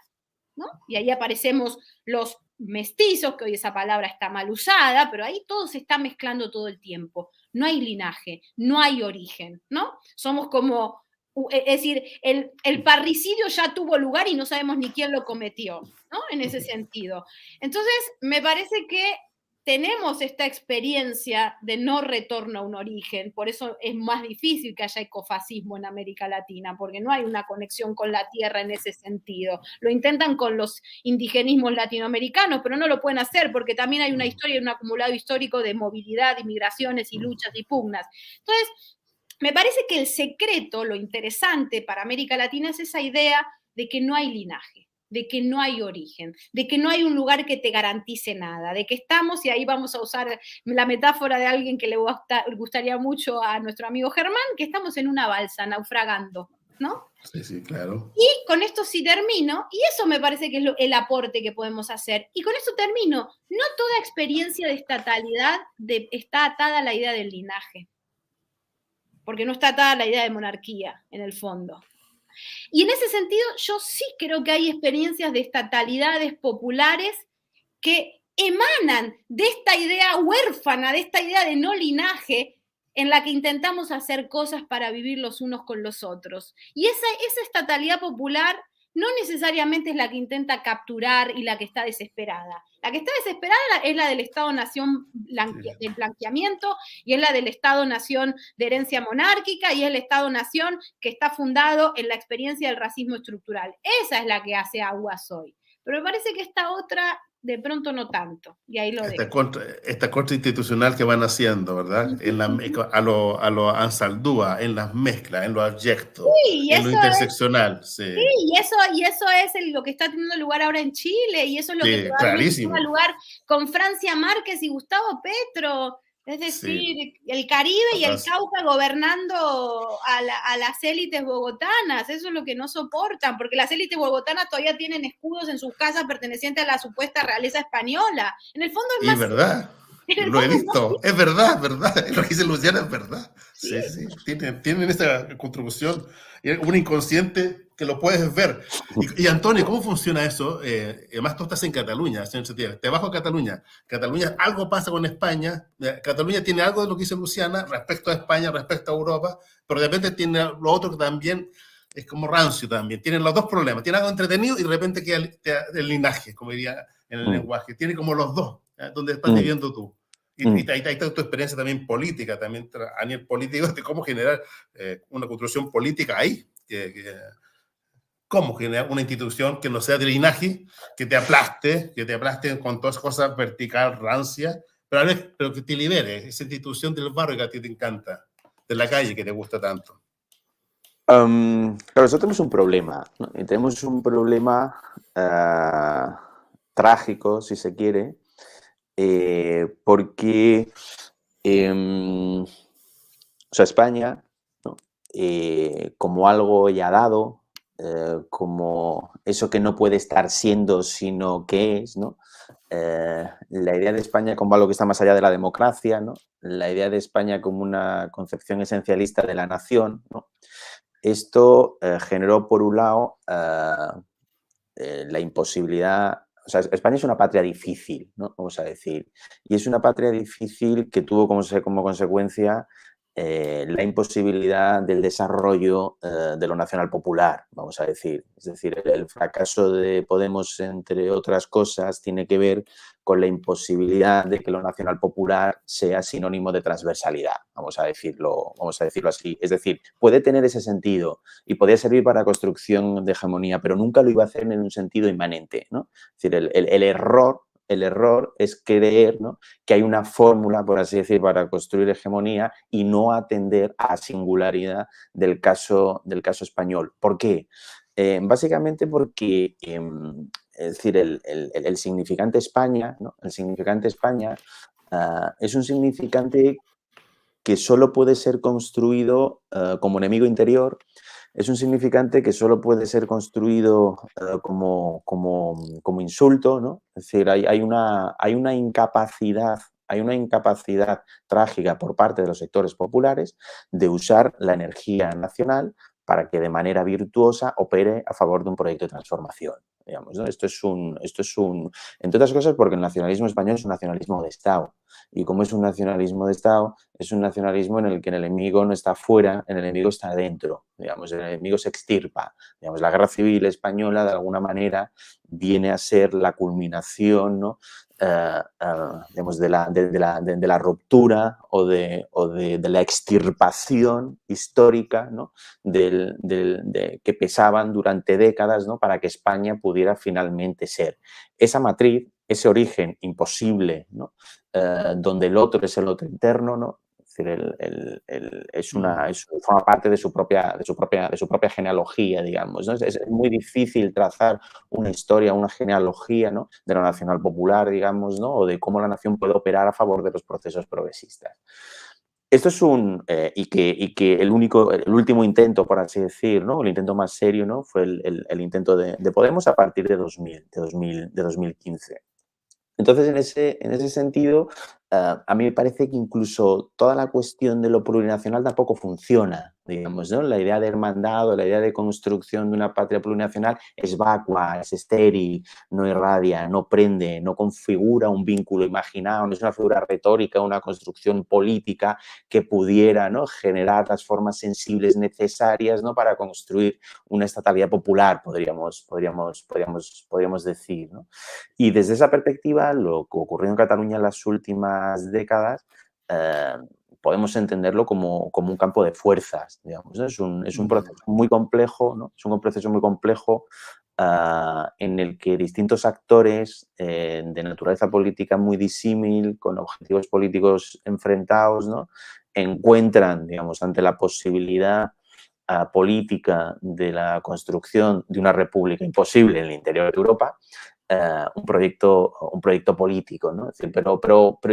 ¿no? Y ahí aparecemos los mestizos, que hoy esa palabra está mal usada, pero ahí todo se está mezclando todo el tiempo. No hay linaje, no hay origen, ¿no? Somos como... Es decir, el parricidio ya tuvo lugar y no sabemos ni quién lo cometió, ¿no? En ese sentido. Entonces, me parece que tenemos esta experiencia de no retorno a un origen, por eso es más difícil que haya ecofascismo en América Latina, porque no hay una conexión con la tierra en ese sentido. Lo intentan con los indigenismos latinoamericanos, pero no lo pueden hacer porque también hay una historia, un acumulado histórico de movilidad, inmigraciones y luchas y pugnas. Entonces, me parece que el secreto, lo interesante para América Latina es esa idea de que no hay linaje, de que no hay origen, de que no hay un lugar que te garantice nada, de que estamos, y ahí vamos a usar la metáfora de alguien que le gustaría mucho a nuestro amigo Germán, que estamos en una balsa naufragando, ¿no? Sí, sí, claro. Y con esto sí termino, y eso me parece que es el aporte que podemos hacer. Y con esto termino. No toda experiencia de estatalidad está atada a la idea del linaje, porque no está atada la idea de monarquía, en el fondo. Y en ese sentido, yo sí creo que hay experiencias de estatalidades populares que emanan de esta idea huérfana, de esta idea de no linaje, en la que intentamos hacer cosas para vivir los unos con los otros. Y esa estatalidad popular no necesariamente es la que intenta capturar y la que está desesperada. La que está desesperada es la del Estado-Nación del blanqueamiento, y es la del Estado-Nación de herencia monárquica, y es el Estado-Nación que está fundado en la experiencia del racismo estructural. Esa es la que hace aguas hoy. Pero me parece que esta otra, de pronto no tanto. Y ahí lo dejo. Esta corte institucional que van haciendo, ¿verdad? A lo Ansaldúa, en las mezclas, en lo abyecto, sí, en lo interseccional. Sí, y eso es lo que está teniendo lugar ahora en Chile, y eso es lo que probablemente tenga lugar con Francia Márquez y Gustavo Petro. Es decir, el Caribe y el Cauca gobernando a las élites bogotanas. Eso es lo que no soportan, porque las élites bogotanas todavía tienen escudos en sus casas pertenecientes a la supuesta realeza española. En el fondo es más... Es verdad. Lo he visto, es verdad, lo que dice Luciana es verdad. Sí, sí, tienen esta contribución, un inconsciente que lo puedes ver. Y Antonio, ¿cómo funciona eso? Además, tú estás en Cataluña, te bajo a Cataluña. Cataluña, algo pasa con España. Cataluña tiene algo de lo que dice Luciana respecto a España, respecto a Europa, pero de repente tiene lo otro que también es como rancio también. Tienen los dos problemas. Tiene algo entretenido y de repente queda el linaje, como diría en el lenguaje. Tiene como los dos, donde estás viviendo tú. Y ahí está tu experiencia también política, también a nivel político, de cómo generar una construcción política ahí, ¿Cómo generar una institución que no sea de linaje, que te aplaste con todas esas cosas vertical, rancia, pero a la vez, pero que te libere, esa institución del barrio que a ti te encanta, de la calle que te gusta tanto? Claro, nosotros tenemos un problema, ¿no? Y tenemos un problema trágico, si se quiere, porque o sea, España, ¿no? Como algo ya dado, como eso que no puede estar siendo, sino que es, ¿no? La idea de España como algo que está más allá de la democracia, ¿no? La idea de España como una concepción esencialista de la nación, ¿no? Esto generó, por un lado, la imposibilidad. O sea, España es una patria difícil, ¿no? Vamos a decir. Y es una patria difícil que tuvo como consecuencia la imposibilidad del desarrollo de lo nacional popular, vamos a decir. Es decir, el fracaso de Podemos, entre otras cosas, tiene que ver con la imposibilidad de que lo nacional popular sea sinónimo de transversalidad, vamos a decirlo así. Es decir, puede tener ese sentido y podía servir para construcción de hegemonía, pero nunca lo iba a hacer en un sentido inmanente, ¿no? Es decir, el error es creer, ¿no?, que hay una fórmula, por así decir, para construir hegemonía y no atender a la singularidad del caso español. ¿Por qué? Básicamente porque, es decir, el significante España, ¿no? El significante España es un significante que solo puede ser construido como enemigo interior. Es un significante que solo puede ser construido como insulto, ¿no? Es decir, hay una incapacidad trágica por parte de los sectores populares de usar la energía nacional para que de manera virtuosa opere a favor de un proyecto de transformación. Digamos, ¿no? Esto es entre otras cosas, porque el nacionalismo español es un nacionalismo de Estado. Y como es un nacionalismo de Estado, es un nacionalismo en el que el enemigo no está fuera, el enemigo está dentro. Digamos, el enemigo se extirpa. Digamos, la guerra civil española, de alguna manera, viene a ser la culminación, ¿no?, digamos, de la ruptura o de la extirpación histórica, ¿no?, que pesaban durante décadas, ¿no?, para que España pudiera finalmente ser. Esa matriz, ese origen imposible, ¿no?, donde el otro es el otro interno, ¿no? Es decir, forma parte de su propia genealogía, digamos, ¿no? Es muy difícil trazar una historia, una genealogía, ¿no?, de la nacional popular, digamos, ¿no?, o de cómo la nación puede operar a favor de los procesos progresistas. Esto es y que el último intento, por así decir, ¿no?, el intento más serio, ¿no?, fue el intento de Podemos a partir de 2015. Entonces, en ese sentido, a mí me parece que incluso toda la cuestión de lo plurinacional tampoco funciona, digamos, ¿no? La idea de hermandad o la idea de construcción de una patria plurinacional es vacua, es estéril, no irradia, no prende, no configura un vínculo imaginado, no es una figura retórica, una construcción política que pudiera, ¿no?, generar las formas sensibles necesarias, ¿no?, para construir una estatalidad popular, podríamos decir, ¿no? Y desde esa perspectiva, lo que ocurrió en Cataluña en las últimas décadas, podemos entenderlo como un campo de fuerzas, digamos, ¿no? Es un proceso muy complejo, ¿no? Es un proceso muy complejo en el que distintos actores de naturaleza política muy disímil, con objetivos políticos enfrentados, ¿no?, encuentran, digamos, ante la posibilidad política de la construcción de una república imposible en el interior de Europa, un proyecto político, ¿no? Es decir, pero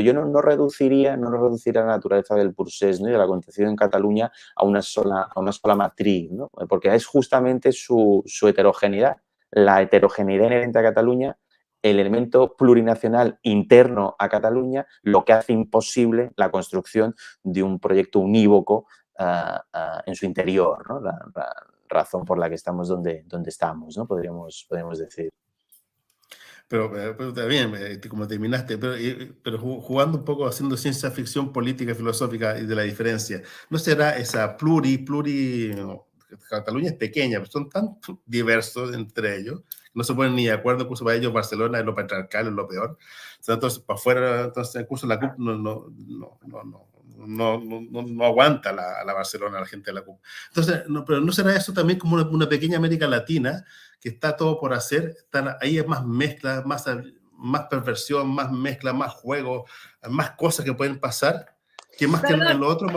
yo no reduciría la naturaleza del procés, ¿no?, y del acontecido en Cataluña a una sola matriz, ¿no?, porque es justamente su heterogeneidad, la heterogeneidad inherente a Cataluña, el elemento plurinacional interno a Cataluña, lo que hace imposible la construcción de un proyecto unívoco en su interior, ¿no? La razón por la que estamos donde estamos, ¿no?, podríamos decir. Pero está bien, como terminaste, pero jugando un poco, haciendo ciencia ficción política, filosófica y de la diferencia, ¿no será esa no, Cataluña es pequeña, pero son tan diversos entre ellos no se ponen ni de acuerdo, incluso para ellos Barcelona es lo patriarcal, es lo peor. O sea, entonces, para afuera, entonces, incluso la CUP no aguanta la Barcelona, la gente de la CUP. Entonces, pero ¿no será eso también como una pequeña América Latina que está todo por hacer? Ahí es más mezcla, más perversión, más mezcla, más juego, más cosas que pueden pasar, que más Perdón, que en lo otro.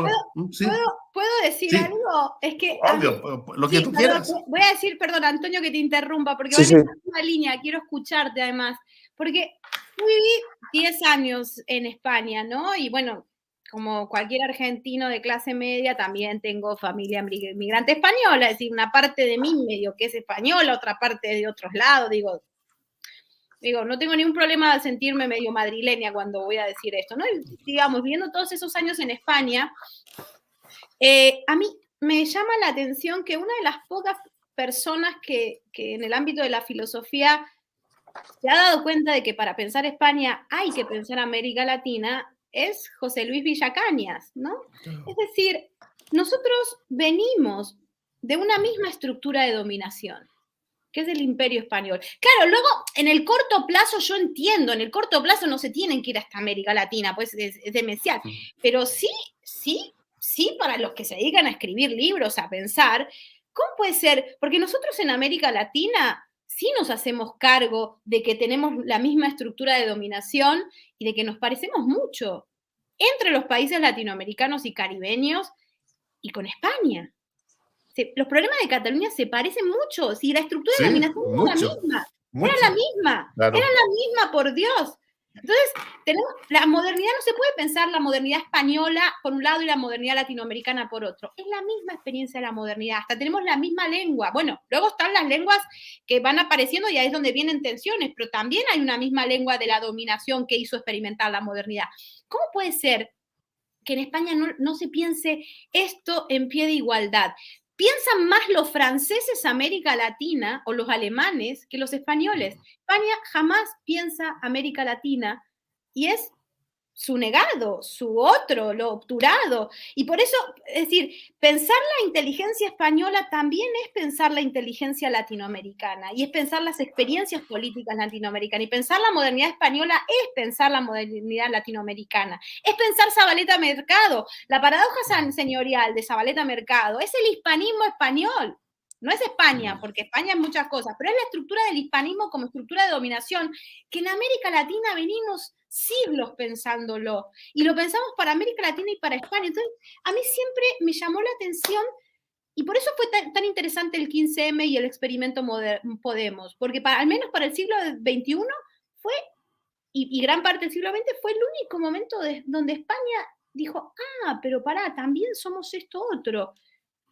¿Sí? ¿Puedo decir Sí. algo? Es que... Obvio, lo que tú quieras. Voy a decir, perdón, Antonio, que te interrumpa, porque Sí, voy a sí. una línea, quiero escucharte además, porque viví 10 años en España, ¿no? Y bueno, como cualquier argentino de clase media, también tengo familia migrante española, es decir, una parte de mí medio que es española, otra parte de otros lados, digo, no tengo ningún problema de sentirme medio madrileña cuando voy a decir esto, ¿no? Y, digamos, viviendo todos esos años en España, a mí me llama la atención que una de las pocas personas que en el ámbito de la filosofía se ha dado cuenta de que para pensar España hay que pensar América Latina es José Luis Villacañas, ¿no? Es decir, nosotros venimos de una misma estructura de dominación, que es el Imperio Español. Claro, luego, en el corto plazo, yo entiendo, en el corto plazo no se tienen que ir hasta América Latina, pues es demencial, pero sí, para los que se dedican a escribir libros, a pensar, ¿cómo puede ser? Porque nosotros en América Latina sí nos hacemos cargo de que tenemos la misma estructura de dominación y de que nos parecemos mucho entre los países latinoamericanos y caribeños y con España. Los problemas de Cataluña se parecen mucho. Si la estructura de dominación era la misma. Claro. Era la misma, por Dios. Entonces, la modernidad no se puede pensar la modernidad española por un lado y la modernidad latinoamericana por otro. Es la misma experiencia de la modernidad. Hasta tenemos la misma lengua. Bueno, luego están las lenguas que van apareciendo y ahí es donde vienen tensiones, pero también hay una misma lengua de la dominación que hizo experimentar la modernidad. ¿Cómo puede ser que en España no se piense esto en pie de igualdad? Piensan más los franceses América Latina o los alemanes que los españoles. España jamás piensa América Latina y es su negado, su otro, lo obturado. Y por eso, es decir, pensar la inteligencia española también es pensar la inteligencia latinoamericana y es pensar las experiencias políticas latinoamericanas. Y pensar la modernidad española es pensar la modernidad latinoamericana. Es pensar Zabaleta Mercado. La paradoja señorial de Zabaleta Mercado es el hispanismo español. No es España, porque España es muchas cosas, pero es la estructura del hispanismo como estructura de dominación, que en América Latina venimos siglos pensándolo, y lo pensamos para América Latina y para España. Entonces, a mí siempre me llamó la atención, y por eso fue tan interesante el 15M y el experimento Podemos, porque al menos para el siglo XXI fue, y gran parte del siglo XX, fue el único momento donde España dijo, pero pará, también somos esto otro.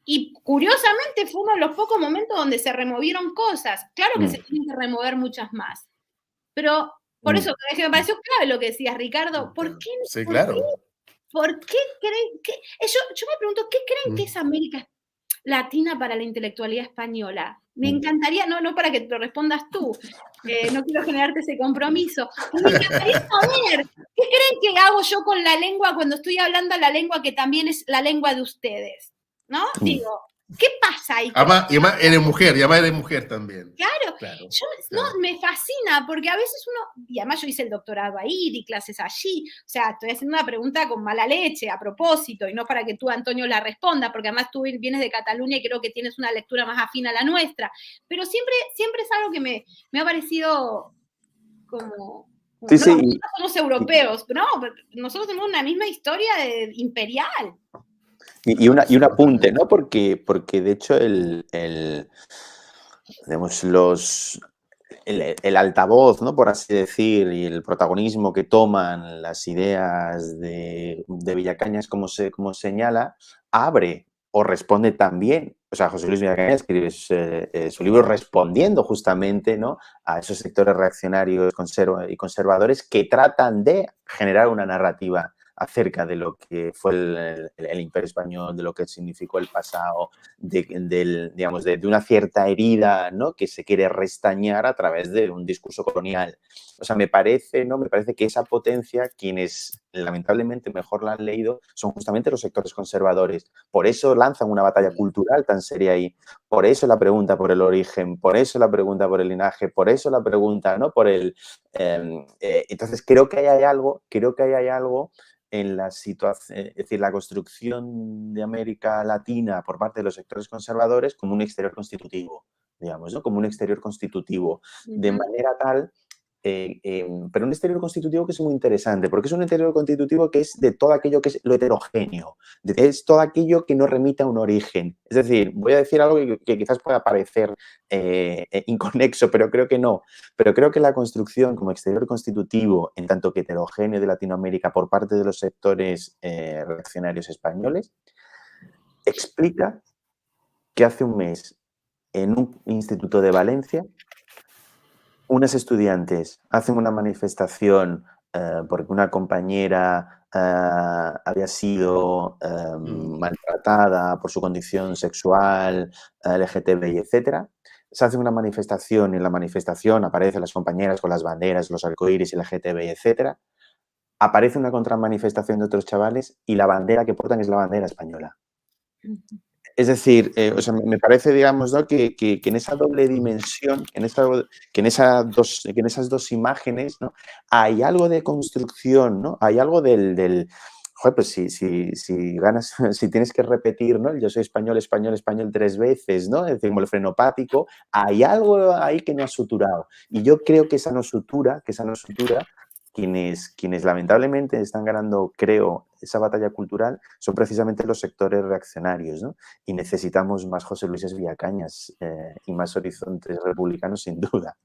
Y curiosamente fue uno de los pocos momentos donde se removieron cosas. Claro que se tienen que remover muchas más. Pero por eso me pareció clave lo que decías, Ricardo. ¿Por qué? Sí, claro. ¿Por qué creen que...? Yo me pregunto, ¿qué creen que es América Latina para la intelectualidad española? Me encantaría, no para que te lo respondas tú, no quiero generarte ese compromiso. Me encantaría saber, ¿qué creen que hago yo con la lengua cuando estoy hablando la lengua que también es la lengua de ustedes? ¿No? Digo, ¿qué pasa ahí? Además, eres mujer también. Claro. Me fascina, porque a veces y además yo hice el doctorado ahí, di clases allí, o sea, estoy haciendo una pregunta con mala leche, a propósito, y no para que tú, Antonio, la respondas, porque además tú vienes de Cataluña y creo que tienes una lectura más afín a la nuestra, pero siempre es algo que me ha parecido como... Sí, sí. Nosotros somos europeos, pero no, nosotros tenemos una misma historia imperial. Y un apunte, ¿no? Porque de hecho el altavoz, ¿no? Por así decir, y el protagonismo que toman las ideas de Villacañas, como señala, abre o responde también. O sea, José Luis Villacañas escribe su libro respondiendo justamente, ¿no?, a esos sectores reaccionarios y conservadores que tratan de generar una narrativa acerca de lo que fue el Imperio Español, de lo que significó el pasado, de una cierta herida, ¿no?, que se quiere restañar a través de un discurso colonial. O sea, me parece que esa potencia, quienes lamentablemente mejor la han leído son justamente los sectores conservadores. Por eso lanzan una batalla cultural tan seria ahí. Por eso la pregunta por el origen, por eso la pregunta por el linaje, por eso la pregunta, ¿no? Por el... entonces, creo que ahí hay algo en la situación, es decir, la construcción de América Latina por parte de los sectores conservadores como un exterior constitutivo, digamos, ¿no? Como un exterior constitutivo, de manera tal... pero un exterior constitutivo que es muy interesante, porque es un exterior constitutivo que es de todo aquello que es lo heterogéneo, es todo aquello que no remite a un origen. Es decir, voy a decir algo que quizás pueda parecer inconexo, pero creo que no. Pero creo que la construcción como exterior constitutivo, en tanto que heterogéneo de Latinoamérica por parte de los sectores reaccionarios españoles, explica que hace un mes en un instituto de Valencia unas estudiantes hacen una manifestación porque una compañera había sido maltratada por su condición sexual, LGTBI, etc. Se hace una manifestación y en la manifestación aparecen las compañeras con las banderas, los arcoíris, LGTBI, etc. Aparece una contramanifestación de otros chavales y la bandera que portan es la bandera española. Es decir, o sea, me parece, digamos, ¿no? que en esa doble dimensión, que en esas dos imágenes, ¿no? Hay algo de construcción, ¿no? Hay algo joder, pues si ganas, si tienes que repetir, ¿no? El yo soy español, español, español 3 veces, ¿no? Es decir, como el frenopático, hay algo ahí que no ha suturado. Y yo creo que esa no sutura, quienes lamentablemente están ganando, creo, esa batalla cultural son precisamente los sectores reaccionarios, ¿no? Y necesitamos más José Luis Villacañas y más horizontes republicanos, sin duda.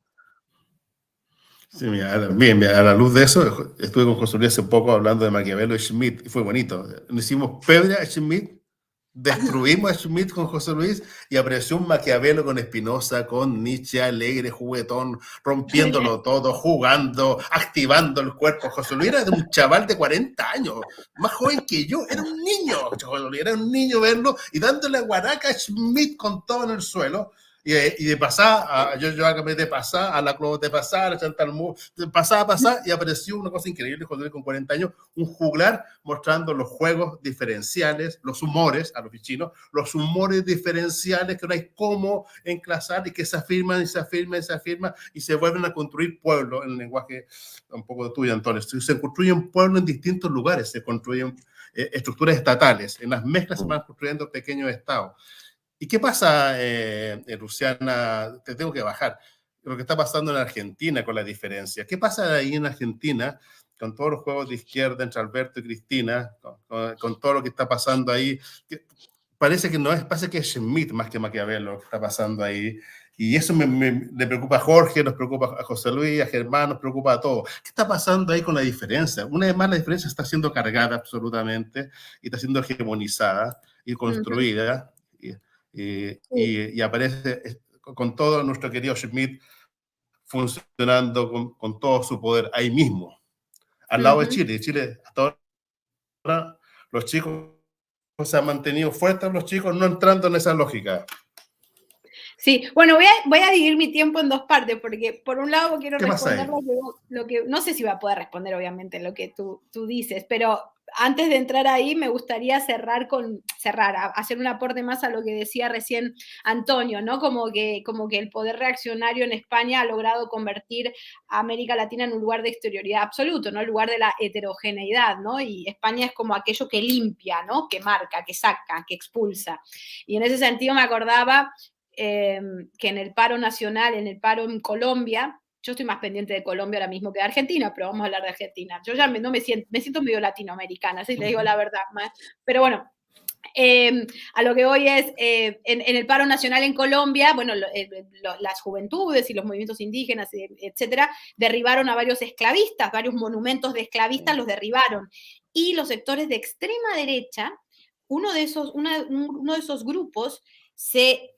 Sí, mira, bien, a la luz de eso, estuve con José Luis hace poco hablando de Maquiavelo y Schmitt, y fue bonito. Nos hicimos pebre a Schmitt, destruimos a Schmitt con José Luis y apareció un Maquiavelo con Spinoza, con Nietzsche, alegre, juguetón, rompiéndolo todo, jugando, activando el cuerpo. José Luis era de un chaval de 40 años, más joven que yo, era un niño. José Luis era un niño verlo y dándole guaraca a Schmitt con todo en el suelo. Y de pasar, yo acabé de pasar a la Club de pasar, a Chantal Moore, de pasar, y apareció una cosa increíble, con 40 años, un juglar mostrando los juegos diferenciales, los humores, a los chinos, los humores diferenciales que no hay cómo enclasar y que se afirman y se afirman y se afirman y se vuelven a construir pueblos, en el lenguaje un poco de tuyo, Antonio. Se construyen pueblos en distintos lugares, se construyen estructuras estatales, en las mezclas se van construyendo pequeños estados. ¿Y qué pasa, Luciana? Te tengo que bajar. Lo que está pasando en Argentina con la diferencia. ¿Qué pasa ahí en Argentina con todos los juegos de izquierda entre Alberto y Cristina, con todo lo que está pasando ahí? Parece que es Schmitt más que Maquiavelo lo que está pasando ahí. Y eso le preocupa a Jorge, nos preocupa a José Luis, a Germán, nos preocupa a todos. ¿Qué está pasando ahí con la diferencia? Una vez más, la diferencia está siendo cargada absolutamente y está siendo hegemonizada y construida. Y aparece con todo nuestro querido Schmitt funcionando con todo su poder ahí mismo, al lado de Chile. Chile, hasta ahora, los chicos se han mantenido fuertes, los chicos no entrando en esa lógica. Sí, bueno, voy a dividir mi tiempo en dos partes, porque por un lado quiero responder lo que no sé si va a poder responder, obviamente, lo que tú dices, pero antes de entrar ahí me gustaría hacer un aporte más a lo que decía recién Antonio, ¿no? Como que el poder reaccionario en España ha logrado convertir a América Latina en un lugar de exterioridad absoluto, ¿no? El lugar de la heterogeneidad, ¿no? Y España es como aquello que limpia, ¿no? Que marca, que saca, que expulsa. Y en ese sentido me acordaba que en el paro nacional, en el paro en Colombia, yo estoy más pendiente de Colombia ahora mismo que de Argentina, pero vamos a hablar de Argentina. Yo ya me siento medio latinoamericana, si le digo la verdad. Pero bueno, a lo que voy es, en el paro nacional en Colombia, bueno, las juventudes y los movimientos indígenas, etcétera, derribaron a varios esclavistas, varios monumentos de esclavistas los derribaron. Y los sectores de extrema derecha, uno de esos grupos se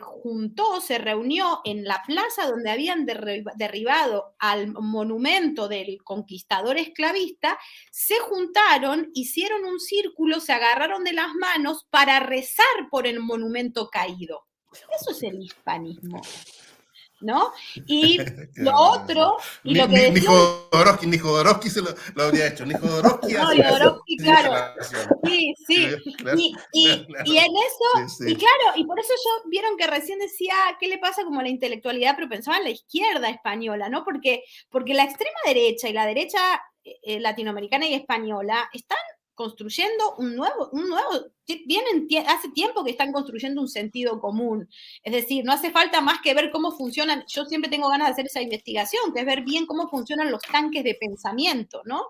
juntó, se reunió en la plaza donde habían derribado al monumento del conquistador esclavista, se juntaron, hicieron un círculo, se agarraron de las manos para rezar por el monumento caído. Eso es el hispanismo. ¿no? Y lo otro, y lo que ni Jodorowsky se lo habría hecho, ni Jodorowsky no, hace Jodorowsky, claro, instalación. sí. Y en eso, Sí. y claro, y por eso vieron que recién decía, ¿qué le pasa como a la intelectualidad? Pero pensaba en la izquierda española, ¿no? Porque la extrema derecha y la derecha latinoamericana y española están construyendo un nuevo, hace tiempo que están construyendo un sentido común. Es decir, no hace falta más que ver cómo funcionan, yo siempre tengo ganas de hacer esa investigación, que es ver bien cómo funcionan los tanques de pensamiento, ¿no?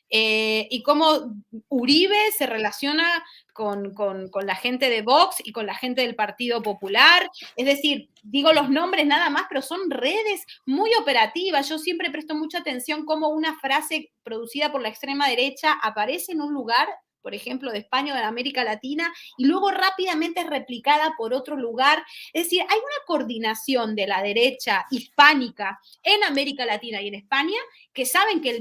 Y cómo Uribe se relaciona con la gente de Vox y con la gente del Partido Popular. Es decir, digo los nombres nada más, pero son redes muy operativas. Yo siempre presto mucha atención cómo una frase producida por la extrema derecha aparece en un lugar, por ejemplo, de España o de América Latina, y luego rápidamente es replicada por otro lugar. Es decir, hay una coordinación de la derecha hispánica en América Latina y en España que saben que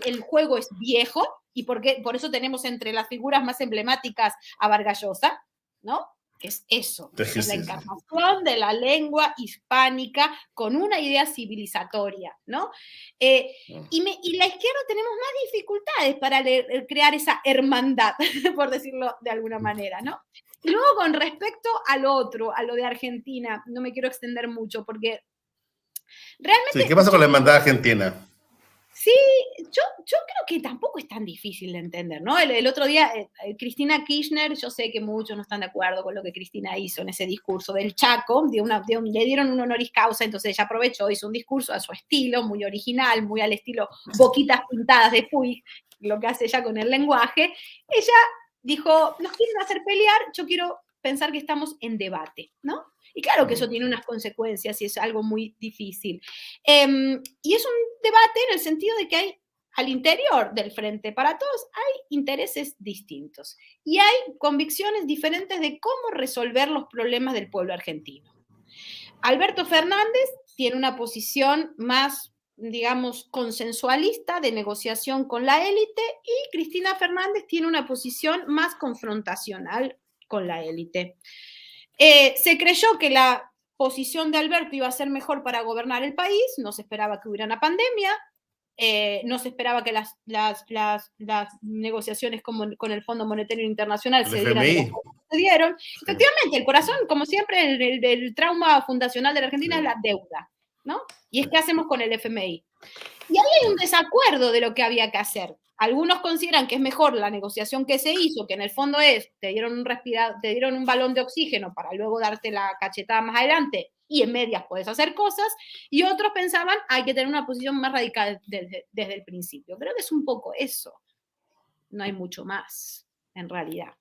el juego es viejo, y por eso tenemos entre las figuras más emblemáticas a Vargas Llosa, ¿no? Que es eso, es la encarnación de la lengua hispánica con una idea civilizatoria, ¿no? Y la izquierda tenemos más dificultades para crear esa hermandad, por decirlo de alguna manera, ¿no? Y luego con respecto al otro, a lo de Argentina, no me quiero extender mucho porque realmente... Sí, ¿qué pasa con la hermandad argentina? Sí, yo creo que tampoco es tan difícil de entender, ¿no? El otro día, Cristina Kirchner, yo sé que muchos no están de acuerdo con lo que Cristina hizo en ese discurso del Chaco, le dieron un honoris causa, entonces ella aprovechó, hizo un discurso a su estilo, muy original, muy al estilo boquitas pintadas de Puig, lo que hace ella con el lenguaje. Ella dijo, nos quieren hacer pelear, yo quiero pensar que estamos en debate, ¿no? Y claro que eso tiene unas consecuencias y es algo muy difícil. Y es un debate en el sentido de que hay al interior del Frente para Todos hay intereses distintos y hay convicciones diferentes de cómo resolver los problemas del pueblo argentino. Alberto Fernández tiene una posición más, digamos, consensualista de negociación con la élite y Cristina Fernández tiene una posición más confrontacional con la élite. Se creyó que la posición de Alberto iba a ser mejor para gobernar el país, no se esperaba que hubiera una pandemia, no se esperaba que las negociaciones con el Fondo Monetario Internacional se dieron. Efectivamente, el corazón, como siempre, el trauma fundacional de la Argentina es la deuda, ¿no? Y es qué hacemos con el FMI. Y ahí hay un desacuerdo de lo que había que hacer. Algunos consideran que es mejor la negociación que se hizo, que en el fondo te dieron un balón de oxígeno para luego darte la cachetada más adelante y en medias puedes hacer cosas, y otros pensaban hay que tener una posición más radical desde el principio. Creo que es un poco eso. No hay mucho más, en realidad,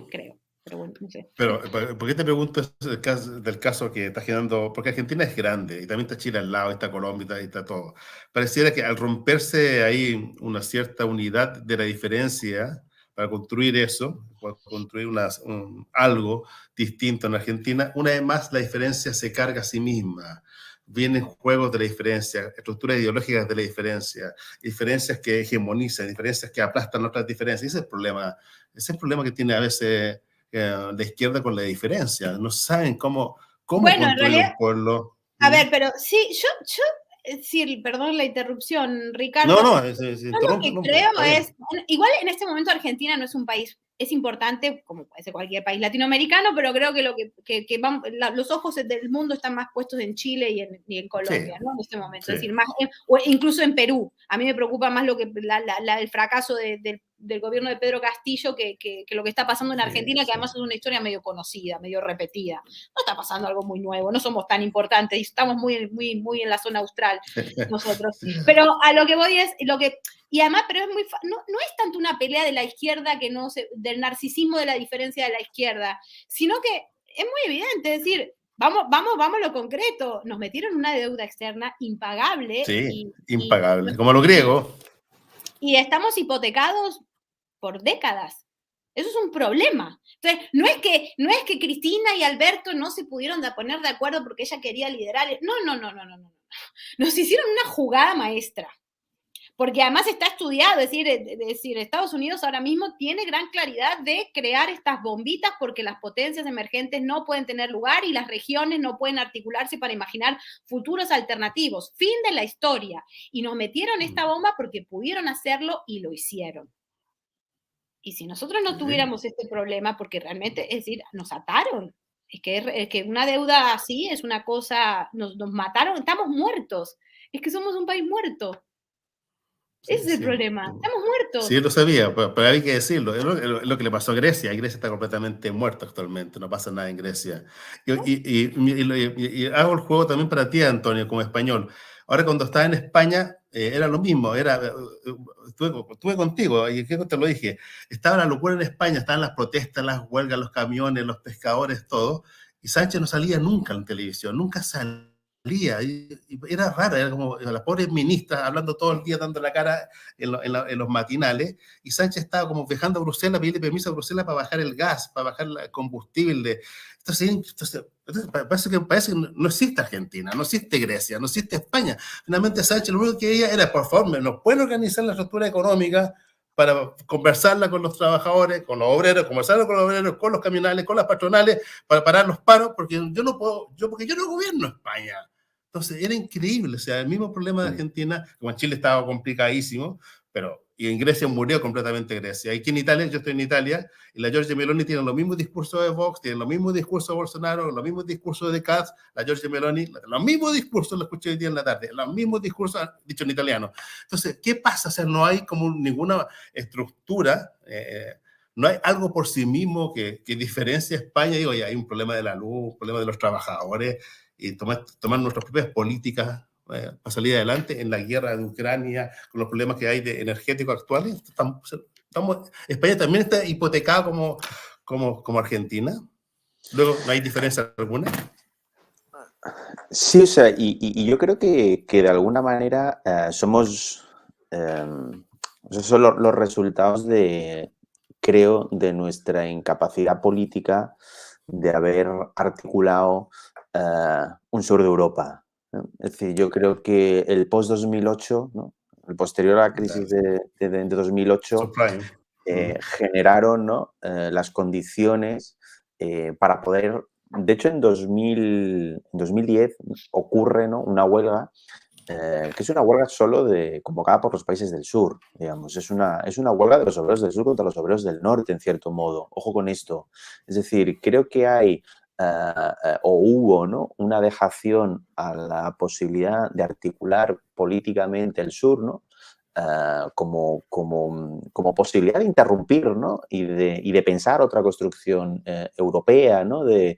creo. Pero bueno, no sé. Pero, ¿por qué te pregunto del caso que está generando? Porque Argentina es grande y también está Chile al lado, está Colombia y está todo. Pareciera que al romperse ahí una cierta unidad de la diferencia para construir eso, para construir algo distinto en Argentina, una vez más la diferencia se carga a sí misma. Vienen juegos de la diferencia, estructuras ideológicas de la diferencia, diferencias que hegemonizan, diferencias que aplastan otras diferencias. Ese es el problema que tiene a veces la izquierda con la diferencia. No saben cómo bueno, construir un pueblo. A ver, pero sí, sí, perdón la interrupción, Ricardo. No, yo lo que creo es, igual en este momento Argentina no es un país, es importante, como puede ser cualquier país latinoamericano, pero creo que los ojos del mundo están más puestos en Chile y en Colombia, sí, ¿no? En este momento. Sí. Es decir, o incluso en Perú. A mí me preocupa más el fracaso del gobierno de Pedro Castillo que lo que está pasando en Argentina, que además es una historia medio conocida, medio repetida. No está pasando algo muy nuevo, no somos tan importantes, estamos muy en la zona austral nosotros. Pero a lo que voy es, y además, pero es no es tanto una pelea de la izquierda del narcisismo de la diferencia de la izquierda, sino que es muy evidente, es decir, vamos a lo concreto, nos metieron una deuda externa impagable. Sí, impagable, como los griegos. Y estamos hipotecados por décadas. Eso es un problema. Entonces, no es que Cristina y Alberto no se pudieron poner de acuerdo porque ella quería liderar. No. Nos hicieron una jugada maestra. porque además está estudiado, es decir, Estados Unidos ahora mismo tiene gran claridad de crear estas bombitas porque las potencias emergentes no pueden tener lugar y las regiones no pueden articularse para imaginar futuros alternativos. Fin de la historia. Y nos metieron esta bomba porque pudieron hacerlo y lo hicieron. Y si nosotros no tuviéramos este problema, porque realmente, es decir, nos ataron. Es que una deuda así es una cosa, nos mataron, estamos muertos. Es que somos un país muerto. Ese es el problema. Estamos muertos. Sí, yo lo sabía, pero hay que decirlo. Es lo que le pasó a Grecia. Grecia está completamente muerta actualmente. No pasa nada en Grecia. Y hago el juego también para ti, Antonio, como español. Ahora, cuando estaba en España, era lo mismo. Estuve contigo y creo que te lo dije. Estaba la locura en España. Estaban las protestas, las huelgas, los camiones, los pescadores, todo. Y Sánchez no salía nunca en televisión. Nunca salía. Y era raro, era como las pobres ministras hablando todo el día, dando la cara en los matinales, y Sánchez estaba como viajando a Bruselas, pedirle permiso a Bruselas para bajar el gas, para bajar el combustible. Entonces parece que no existe Argentina, no existe Grecia, no existe España. Finalmente Sánchez lo único que quería era, por favor, nos pueden organizar la estructura económica para conversarla con los trabajadores, con los obreros, conversarla con los obreros, con los camionales, con las patronales, para parar los paros, porque yo no puedo, porque yo no gobierno España. Entonces, era increíble, o sea, el mismo problema de Argentina, como en Chile estaba complicadísimo, y en Grecia murió completamente Grecia. Aquí en Italia, yo estoy en Italia, y la Giorgia Meloni tiene los mismos discursos de Vox, tiene los mismos discursos de Bolsonaro, los mismos discursos de Katz, la Giorgia Meloni, los mismos discursos, lo escuché hoy día en la tarde, los mismos discursos dicho en italiano. Entonces, ¿qué pasa? O sea, no hay como ninguna estructura, no hay algo por sí mismo que diferencie a España. Digo, hay un problema de la luz, un problema de los trabajadores, y tomar nuestras propias políticas para salir adelante en la guerra de Ucrania, con los problemas que hay de energéticos actuales. España también está hipotecada como Argentina. Luego, ¿no hay diferencia alguna? Sí, o sea, y yo creo que de alguna manera somos... esos son los resultados creo, de nuestra incapacidad política de haber articulado un sur de Europa, ¿no? Es decir, yo creo que el post-2008, ¿no? El posterior a la crisis de 2008, generaron, ¿no? Las condiciones para poder... De hecho, en 2010 ocurre, ¿no? Una huelga que es una huelga solo convocada por los países del sur, digamos. Es una huelga de los obreros del sur contra los obreros del norte, en cierto modo. Ojo con esto. Es decir, creo que hay o hubo, ¿no? Una dejación a la posibilidad de articular políticamente el sur, ¿no? Como posibilidad de interrumpir, ¿no? y de pensar otra construcción europea, ¿no? De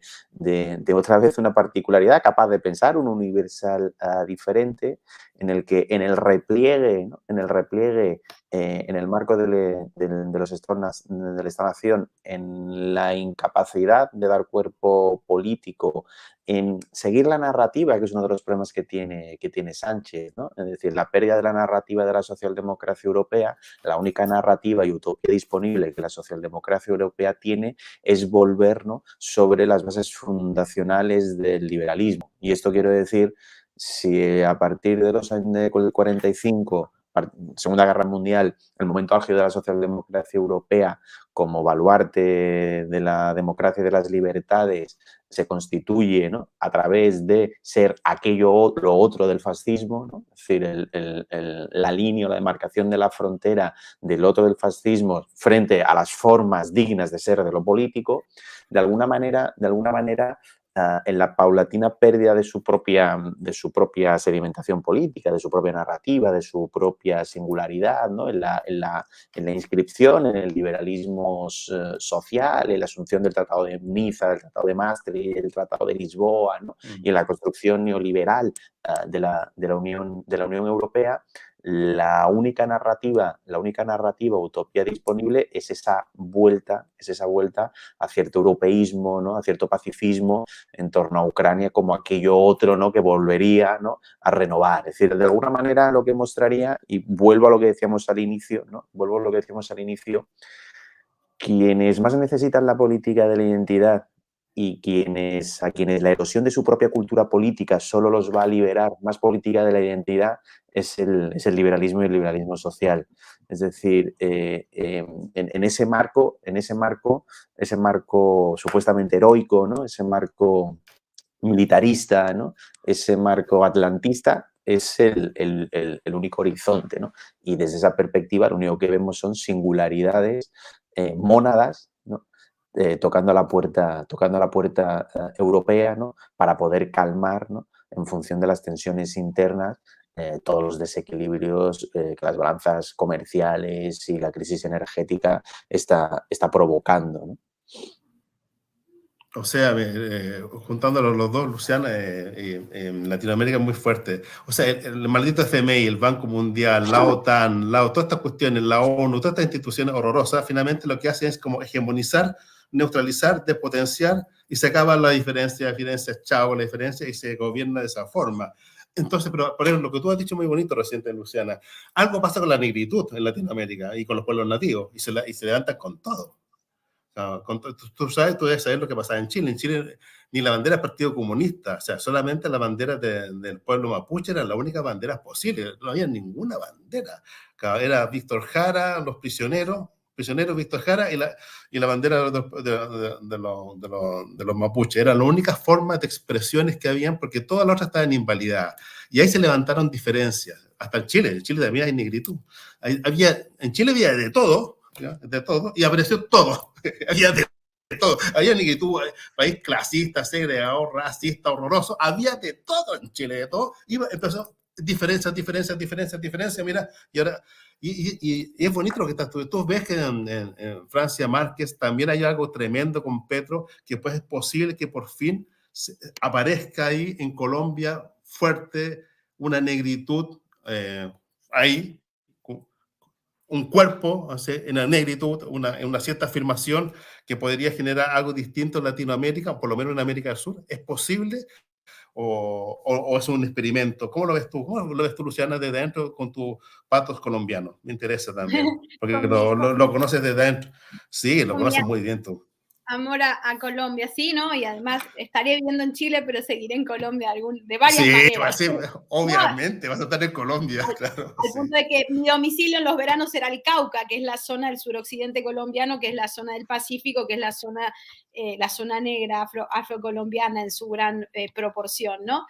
otra vez una particularidad, capaz de pensar un universal diferente, en el que en el repliegue, ¿no? En el marco de los estados del Estado-nación, en la incapacidad de dar cuerpo político, en seguir la narrativa, que es uno de los problemas que tiene Sánchez, ¿no? Es decir, la pérdida de la narrativa de la socialdemocracia europea. La única narrativa y utopía disponible que la socialdemocracia europea tiene es volver, ¿no? sobre las bases fundacionales del liberalismo. Y esto quiero decir, si a partir de los años del 45, Segunda Guerra Mundial, el momento álgido de la socialdemocracia europea como baluarte de la democracia y de las libertades se constituye, ¿no? a través de ser lo otro del fascismo, ¿no? Es decir, la línea o la demarcación de la frontera del otro del fascismo frente a las formas dignas de ser de lo político, de alguna manera en la paulatina pérdida de su propia sedimentación política, de su propia narrativa, de su propia singularidad, ¿no? en la inscripción en el liberalismo social, en la asunción del Tratado de Niza, del Tratado de Maastricht, el Tratado de Lisboa, ¿no? Y en la construcción neoliberal de la Unión Europea. La única narrativa, utopía disponible es esa vuelta a cierto europeísmo, ¿no? A cierto pacifismo en torno a Ucrania como aquello otro, ¿no? que volvería, ¿no? a renovar. Es decir, de alguna manera lo que mostraría, y vuelvo a lo que decíamos al inicio, quienes más necesitan la política de la identidad y a quienes la erosión de su propia cultura política solo los va a liberar más política de la identidad es el liberalismo y el liberalismo social. Es decir, en ese marco supuestamente heroico, ¿no? Ese marco militarista, ¿no? Ese marco atlantista es el único horizonte, ¿no? Y desde esa perspectiva lo único que vemos son singularidades, mónadas, ¿no? Tocando a la puerta europea, ¿no? Para poder calmar, ¿no? En función de las tensiones internas, todos los desequilibrios que las balanzas comerciales y la crisis energética está provocando, ¿no? O sea, juntándolo los dos, Luciana, en Latinoamérica es muy fuerte. O sea, el maldito FMI, el Banco Mundial, la OTAN, todas estas cuestiones, la ONU, todas estas instituciones horrorosas, finalmente lo que hacen es como hegemonizar, neutralizar, despotenciar, y se acaba la diferencia, chao, la diferencia, y se gobierna de esa forma. Entonces, pero por ejemplo, lo que tú has dicho muy bonito reciente, Luciana, algo pasa con la negritud en Latinoamérica y con los pueblos nativos, y se levantan con todo. Tú debes saber lo que pasaba en Chile. En Chile ni la bandera del Partido Comunista, o sea, solamente la bandera del pueblo mapuche era la única bandera posible, no había ninguna bandera. Era Víctor Jara, los prisioneros Víctor Jara y la bandera de los mapuches. Era la única forma de expresiones que habían, porque todas las otras estaban invalidadas. Y ahí se levantaron diferencias. Hasta en Chile también hay negritud. En Chile había de todo, ¿ya? De todo, y apareció todo. Había de todo. Había negritud, país clasista, segregado, racista, horroroso. Había de todo en Chile, de todo. Empezó diferencias, mira, y ahora, y es bonito lo que estás tú ves que en Francia Márquez también hay algo tremendo con Petro, que pues es posible que por fin aparezca ahí en Colombia fuerte una negritud ahí, un cuerpo, o sea, en la negritud, una cierta afirmación que podría generar algo distinto en Latinoamérica, o por lo menos en América del Sur. ¿Es posible o es un experimento? ¿Cómo lo ves tú? ¿Cómo lo ves tú, Luciana, desde adentro con tus patos colombianos? Me interesa también, porque lo conoces desde adentro. Sí, lo conoces muy bien tú. Amor a Colombia, sí, ¿no? Y además estaré viviendo en Chile, pero seguiré en Colombia de varias maneras. Sí, obviamente, vas a estar en Colombia, claro. Al punto de que mi domicilio en los veranos será el Cauca, que es la zona del suroccidente colombiano, que es la zona del Pacífico, que es la zona negra afrocolombiana en su gran proporción, ¿no?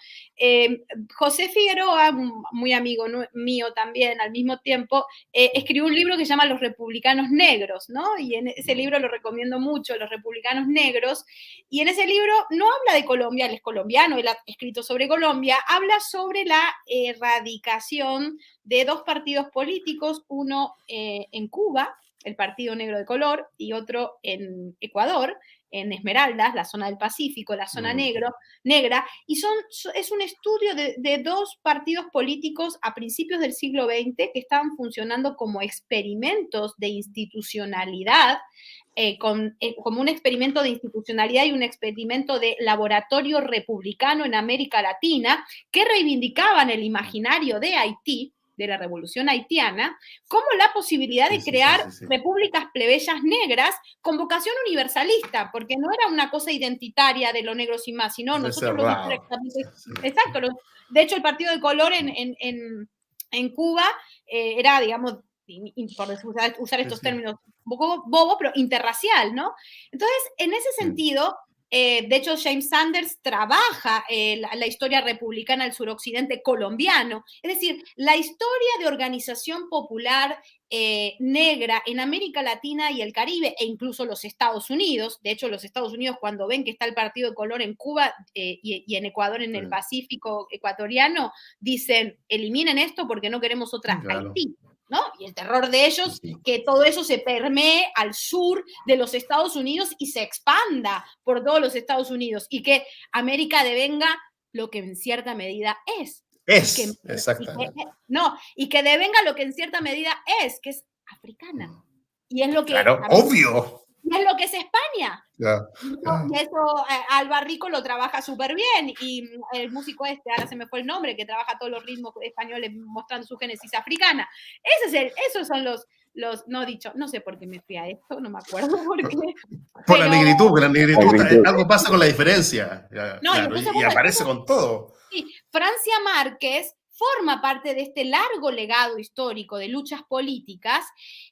José Figueroa, muy amigo mío también, al mismo tiempo, escribió un libro que se llama Los Republicanos Negros, ¿no? Y en ese libro lo recomiendo mucho, Los Republicanos Negros, y en ese libro no habla de Colombia, él es colombiano, él ha escrito sobre Colombia, habla sobre la erradicación de dos partidos políticos, uno en Cuba, el Partido Negro de Color, y otro en Ecuador, en Esmeraldas, la zona del Pacífico, la zona negra, y es un estudio de dos partidos políticos a principios del siglo XX que estaban funcionando como experimentos de institucionalidad, como un experimento de institucionalidad y un experimento de laboratorio republicano en América Latina, que reivindicaban el imaginario de Haití, de la revolución haitiana, como la posibilidad de crear repúblicas plebeyas negras con vocación universalista, porque no era una cosa identitaria de los negros y más, sino nosotros lo vimos directamente. Exacto. De hecho, el Partido de Color en Cuba era, digamos, por usar estos términos un poco bobo, pero interracial, ¿no? Entonces, en ese sentido, de hecho, James Sanders trabaja la historia republicana del suroccidente colombiano, es decir, la historia de organización popular negra en América Latina y el Caribe, e incluso los Estados Unidos. De hecho, los Estados Unidos, cuando ven que está el Partido de Color en Cuba y en Ecuador, en el Pacífico ecuatoriano, dicen, eliminen esto porque no queremos otra Haití, ¿no? Y el terror de ellos, que todo eso se permee al sur de los Estados Unidos y se expanda por todos los Estados Unidos, y que América devenga lo que en cierta medida es. Exactamente. Y que devenga lo que en cierta medida es, que es africana. Y es lo que... Claro, obvio. Y es lo que es España. Y eso Alba Rico lo trabaja súper bien. Y el músico ahora se me fue el nombre, que trabaja todos los ritmos españoles mostrando su génesis africana. Esos son no sé por qué me fui a esto, no me acuerdo por qué. Por la negritud, algo pasa con la diferencia, no, claro, y aparece con todo. Sí, Francia Márquez forma parte de este largo legado histórico de luchas políticas,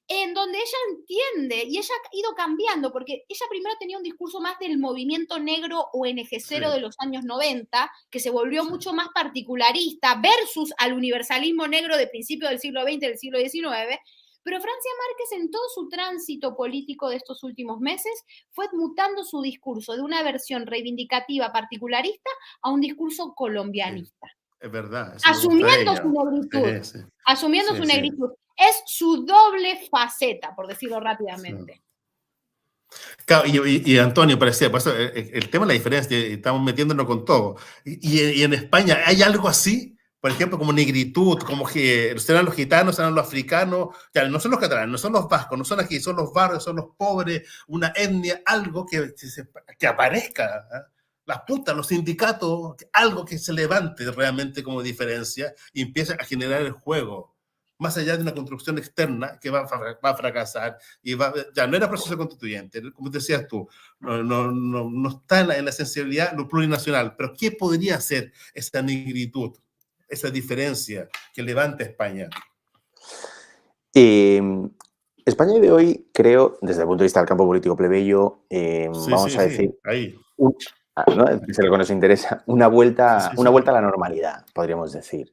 en donde ella entiende, y ella ha ido cambiando, porque ella primero tenía un discurso más del movimiento negro ONG-cero de los años 90, que se volvió mucho más particularista, versus al universalismo negro de principios del siglo XX, del siglo XIX, pero Francia Márquez en todo su tránsito político de estos últimos meses fue mutando su discurso de una versión reivindicativa particularista a un discurso colombianista. Es verdad. Asumiendo su negritud. Sí. Asumiendo su negritud. Es su doble faceta, por decirlo rápidamente. Sí. Claro, y Antonio, parecía, por eso el tema de la diferencia, estamos metiéndonos con todo. Y en España, ¿hay algo así? Por ejemplo, como negritud, como que serán los gitanos, serán los africanos, ya, no son los catalanes, no son los vascos, no son aquí, son los barrios, son los pobres, una etnia, algo que aparezca, ¿eh? Las putas, los sindicatos, algo que se levante realmente como diferencia y empiece a generar el juego, más allá de una construcción externa que va a fracasar y ya no era proceso constituyente, como decías tú, no está en la sensibilidad lo plurinacional, pero ¿qué podría ser esa negritud, esa diferencia que levanta España? España de hoy, creo, desde el punto de vista del campo político plebeyo, vamos a decir, ahí. ¿no? Si lo que nos interesa, una vuelta a la normalidad, podríamos decir.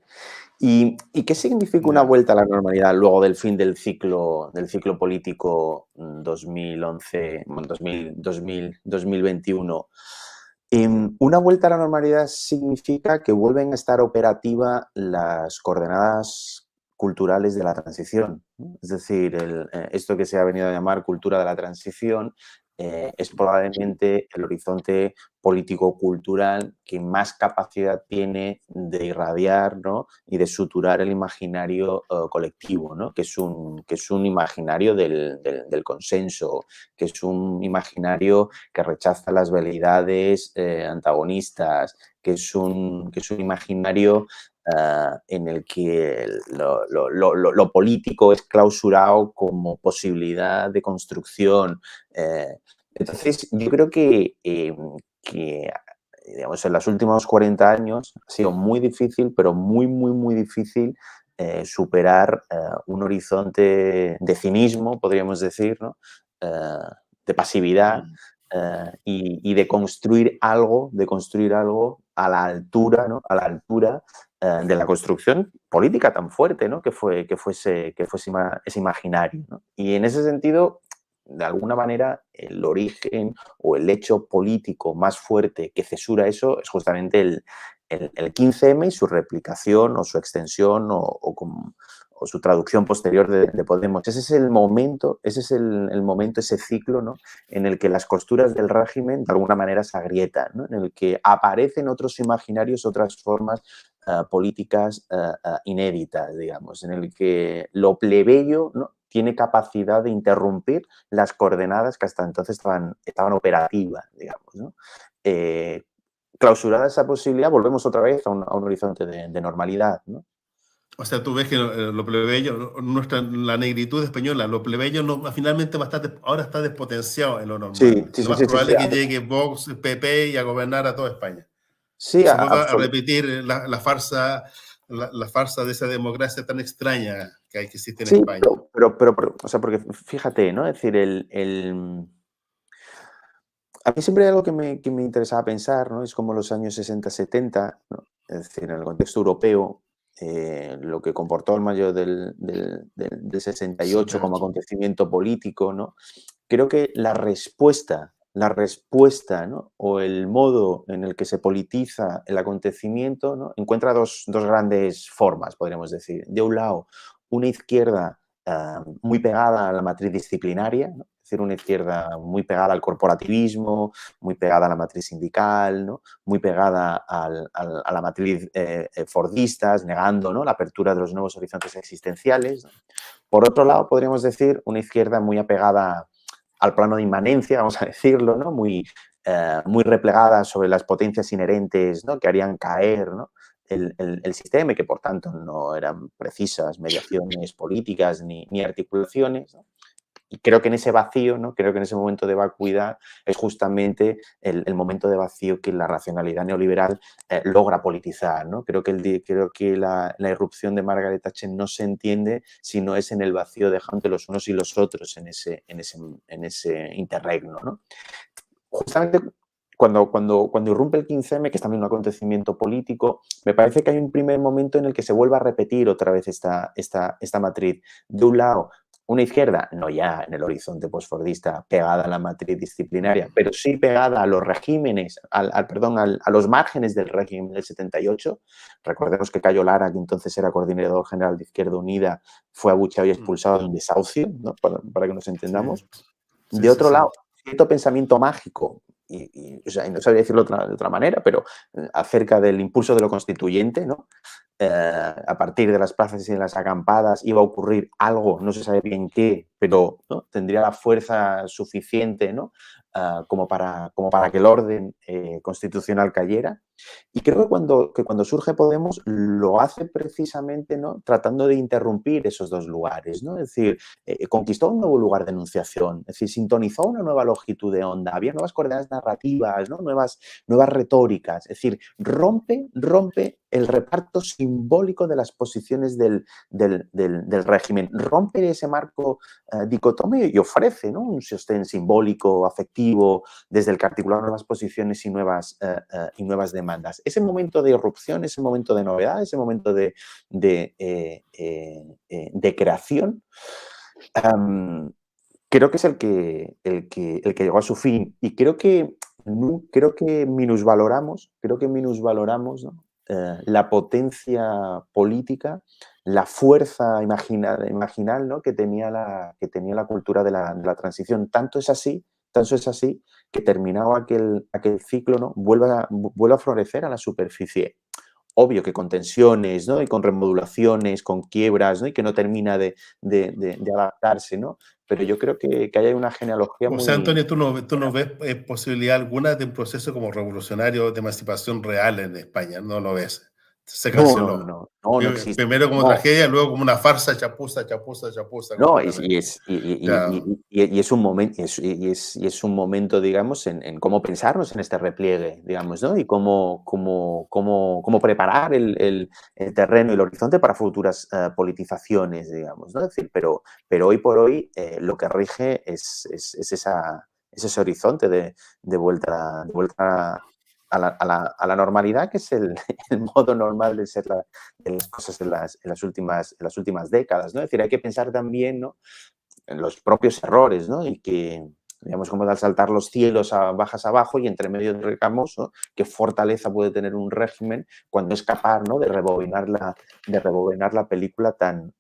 ¿Y qué significa una vuelta a la normalidad luego del fin del ciclo político 2021? Una vuelta a la normalidad significa que vuelven a estar operativas las coordenadas culturales de la transición. Es decir, esto que se ha venido a llamar cultura de la transición es probablemente el horizonte político-cultural que más capacidad tiene de irradiar, ¿no? Y de suturar el imaginario colectivo, ¿no? que es un imaginario del consenso, que es un imaginario que rechaza las veleidades antagonistas, que es un imaginario en el que lo político es clausurado como posibilidad de construcción. Entonces, yo creo que digamos, en los últimos 40 años ha sido muy difícil, pero muy, muy, muy difícil superar un horizonte de cinismo, podríamos decir, ¿no? De pasividad y de construir algo a la altura, ¿no? A la altura de la construcción política tan fuerte, ¿no? que fuese ese imaginario, ¿no? Y en ese sentido, de alguna manera, el origen o el hecho político más fuerte que cesura eso es justamente el 15M y su replicación o su extensión o su traducción posterior de Podemos. Ese es el momento, ese ciclo, ¿no? En el que las costuras del régimen de alguna manera se agrietan, ¿no? En el que aparecen otros imaginarios, otras formas políticas inéditas, digamos, en el que lo plebeyo, ¿no? Tiene capacidad de interrumpir las coordenadas que hasta entonces estaban operativas, digamos, ¿no? Clausurada esa posibilidad, volvemos otra vez a un horizonte de normalidad, ¿no? O sea, tú ves que lo plebeyo, la negritud española, lo plebeyo finalmente ahora está despotenciado en lo normal. Lo más probable es que llegue Vox, PP y a gobernar a toda España. Sí, se vuelva a repetir la farsa de esa democracia tan extraña que existe en España. Pero, o sea, porque fíjate, ¿no? Es decir, a mí siempre hay algo que me interesaba pensar, ¿no? Es como los años 60-70, ¿no? Es decir, en el contexto europeo, lo que comportó el mayo del 68 como acontecimiento político, ¿no? Creo que la respuesta, ¿no? O el modo en el que se politiza el acontecimiento, ¿no? Encuentra dos grandes formas, podríamos decir. De un lado, una izquierda muy pegada a la matriz disciplinaria, ¿no? Es decir, una izquierda muy pegada al corporativismo, muy pegada a la matriz sindical, ¿no? Muy pegada a la matriz fordista, negando, ¿no? La apertura de los nuevos horizontes existenciales, ¿no? Por otro lado, podríamos decir una izquierda muy apegada al plano de inmanencia, vamos a decirlo, ¿no? Muy replegada sobre las potencias inherentes, ¿no? Que harían caer, ¿no? el sistema y que, por tanto, no eran precisas mediaciones políticas ni articulaciones, ¿no? Y creo que en ese vacío, ¿no? Creo que en ese momento de vacuidad es justamente el momento de vacío que la racionalidad neoliberal logra politizar, ¿no? Creo que la irrupción de Margaret Thatcher no se entiende si no es en el vacío dejando los unos y los otros en ese interregno, ¿no? Justamente cuando irrumpe el 15M, que es también un acontecimiento político, me parece que hay un primer momento en el que se vuelve a repetir otra vez esta matriz. De un lado, una izquierda, no ya en el horizonte postfordista, pegada a la matriz disciplinaria, pero sí pegada a los regímenes, a los márgenes del régimen del 78. Recordemos que Cayo Lara, que entonces era coordinador general de Izquierda Unida, fue abucheado y expulsado de un desahucio, ¿no? Para que nos entendamos. Sí, de otro lado, cierto pensamiento mágico, o sea, y no sabría decirlo de otra manera, pero acerca del impulso de lo constituyente, ¿no? A partir de las plazas y de las acampadas iba a ocurrir algo, no se sabe bien qué, pero ¿no? Tendría la fuerza suficiente, ¿no? Como para que el orden constitucional cayera. Y creo que cuando surge Podemos lo hace precisamente, ¿no? Tratando de interrumpir esos dos lugares, ¿no? Es decir, conquistó un nuevo lugar de enunciación, es decir, sintonizó una nueva longitud de onda, había nuevas coordenadas narrativas, ¿no? nuevas retóricas, es decir, rompe el reparto simbólico de las posiciones del régimen, rompe ese marco dicotomio y ofrece, ¿no? Un sostén simbólico, afectivo, desde el que articular nuevas posiciones y nuevas demandas. Ese momento de irrupción, ese momento de novedad, ese momento de creación, creo que es el que llegó a su fin, y creo que minusvaloramos, ¿no? La potencia política, la fuerza imaginal, ¿no? que tenía la cultura de la transición. Tanto es así que terminado aquel ciclo, ¿no? vuelve a florecer a la superficie. Obvio que con tensiones, ¿no? Y con remodulaciones, con quiebras, ¿no? Y que no termina de adaptarse, ¿no? Pero yo creo que hay una genealogía muy... O sea, Antonio, ¿tú no ves posibilidad alguna de un proceso como revolucionario de emancipación real en España? ¿No lo ves? Se canceló. No existe. Primero como tragedia, luego como una farsa, chapuza. No, y es un momento, digamos, en cómo pensarnos en este repliegue, digamos, ¿no? Y cómo preparar el terreno y el horizonte para futuras politizaciones, digamos, ¿no? Es decir, pero hoy por hoy lo que rige es ese horizonte de vuelta a la normalidad, que es el modo normal de ser de las cosas en las últimas décadas, ¿no? Es decir, hay que pensar también, ¿no? En los propios errores, ¿no? Y que, digamos, como al saltar los cielos bajas abajo y entre medio del recamoso, qué fortaleza puede tener un régimen cuando es capaz, ¿no? de rebobinar la película tan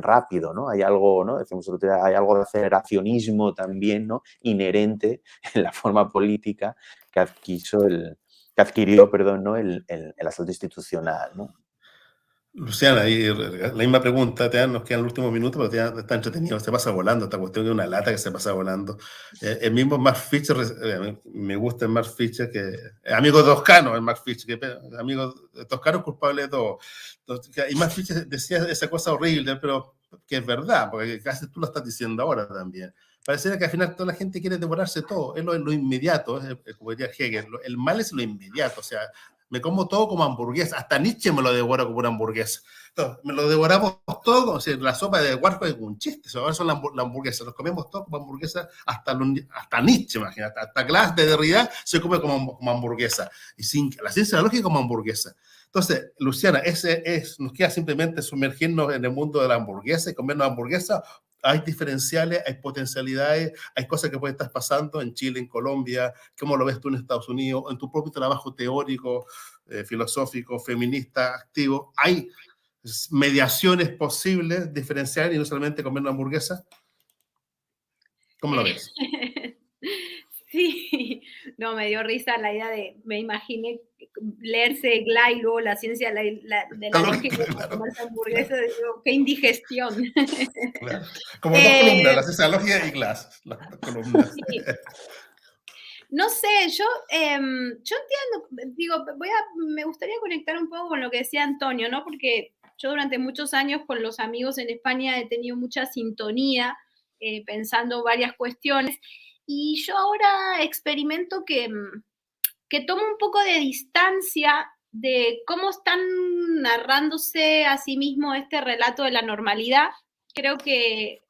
rápido, ¿no? Hay algo, ¿no? Decimos, hay algo de aceleracionismo también, ¿no? Inherente en la forma política que adquirió, ¿no? el asalto institucional, ¿no? Luciana, y la misma pregunta, nos quedan los últimos minutos, pero está entretenido, se pasa volando, esta cuestión es una lata que se pasa volando. El mismo Mark Fisher, me gusta el Mark Fisher, que es amigo de Toscano, el Mark Fisher, que amigo de Toscano, culpable de todo. Y Mark Fisher decía esa cosa horrible, pero que es verdad, porque casi tú lo estás diciendo ahora también. Pareciera que al final toda la gente quiere devorarse todo, es lo inmediato, como diría Hegel, el mal es lo inmediato, o sea, me como todo como hamburguesa. Hasta Nietzsche me lo devora como una hamburguesa. Entonces, me lo devoramos todo como si la sopa de Warcraft es un chiste. Ahora son la hamburguesa. Nos comemos todo como hamburguesa. Hasta Nietzsche, imagínate. Hasta Glass de Derrida se come como hamburguesa. Y la ciencia de la lógica como hamburguesa. Entonces, Luciana, nos queda simplemente sumergirnos en el mundo de la hamburguesa y comernos hamburguesa. Hay diferenciales, hay potencialidades, hay cosas que pueden estar pasando en Chile, en Colombia, cómo lo ves tú en Estados Unidos, en tu propio trabajo teórico, filosófico, feminista, activo. ¿Hay mediaciones posibles, diferenciales y no solamente comer una hamburguesa? ¿Cómo lo ves? Sí, no, me dio risa la idea me imaginé leerse Gla y luego la ciencia de la lógica de comerse hamburguesa, digo, qué indigestión. Claro. Como dos columnas, la ciencia de la lógica y Glass, las columnas. Sí. No sé, yo entiendo, digo, me gustaría conectar un poco con lo que decía Antonio, ¿no? Porque yo durante muchos años con los amigos en España he tenido mucha sintonía, pensando varias cuestiones, y yo ahora experimento que tomo un poco de distancia de cómo están narrándose a sí mismo este relato de la normalidad. Creo que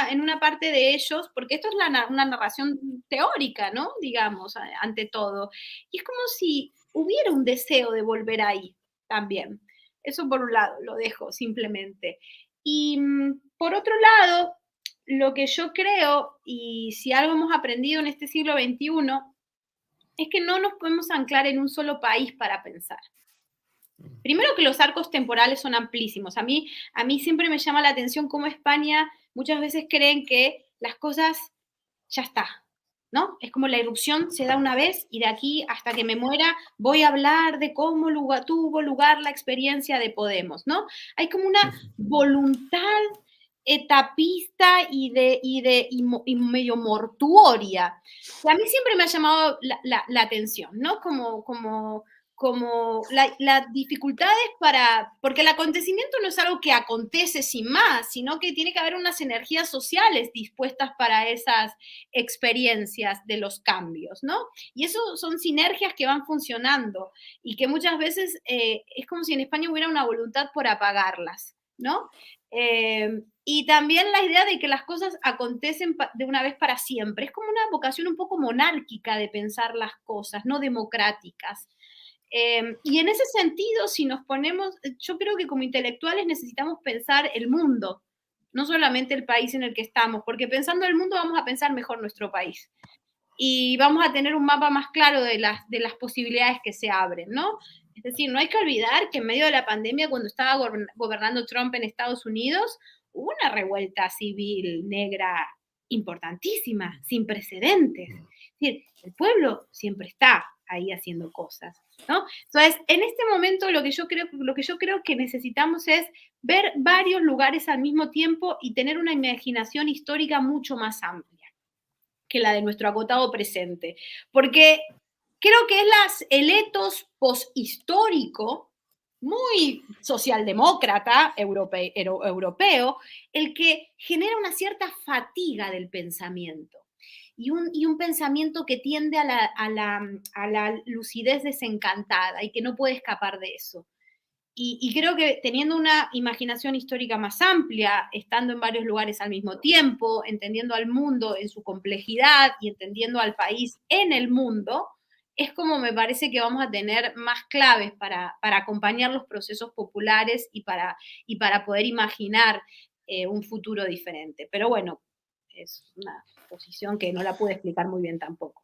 en una parte de ellos, porque esto es una narración teórica, ¿no? Digamos, ante todo. Y es como si hubiera un deseo de volver ahí también. Eso por un lado, lo dejo simplemente. Y por otro lado, lo que yo creo, y si algo hemos aprendido en este siglo XXI, es que no nos podemos anclar en un solo país para pensar. Primero que los arcos temporales son amplísimos. A mí siempre me llama la atención cómo España muchas veces creen que las cosas ya está, ¿no? Es como la irrupción se da una vez y de aquí hasta que me muera voy a hablar de cómo tuvo lugar la experiencia de Podemos, ¿no? Hay como una voluntad etapista y medio mortuoria, que a mí siempre me ha llamado la atención, ¿no? Como las dificultades porque el acontecimiento no es algo que acontece sin más, sino que tiene que haber unas energías sociales dispuestas para esas experiencias de los cambios, ¿no? Y eso son sinergias que van funcionando y que muchas veces es como si en España hubiera una voluntad por apagarlas, ¿no? Y también la idea de que las cosas acontecen de una vez para siempre. Es como una vocación un poco monárquica de pensar las cosas, no democráticas. Y en ese sentido, si nos ponemos, yo creo que como intelectuales necesitamos pensar el mundo, no solamente el país en el que estamos, porque pensando el mundo vamos a pensar mejor nuestro país. Y vamos a tener un mapa más claro de las posibilidades que se abren, ¿no? Es decir, no hay que olvidar que en medio de la pandemia, cuando estaba gobernando Trump en Estados Unidos, hubo una revuelta civil negra importantísima, sin precedentes. Es decir, el pueblo siempre está ahí haciendo cosas, ¿no? Entonces, en este momento lo que yo creo que necesitamos es ver varios lugares al mismo tiempo y tener una imaginación histórica mucho más amplia que la de nuestro acotado presente. Porque creo que es el etos poshistórico, muy socialdemócrata europeo, el que genera una cierta fatiga del pensamiento. Y un pensamiento que tiende a la lucidez desencantada y que no puede escapar de eso. Y creo que teniendo una imaginación histórica más amplia, estando en varios lugares al mismo tiempo, entendiendo al mundo en su complejidad y entendiendo al país en el mundo, es como me parece que vamos a tener más claves para acompañar los procesos populares y para poder imaginar un futuro diferente. Pero bueno, es una posición que no la pude explicar muy bien tampoco.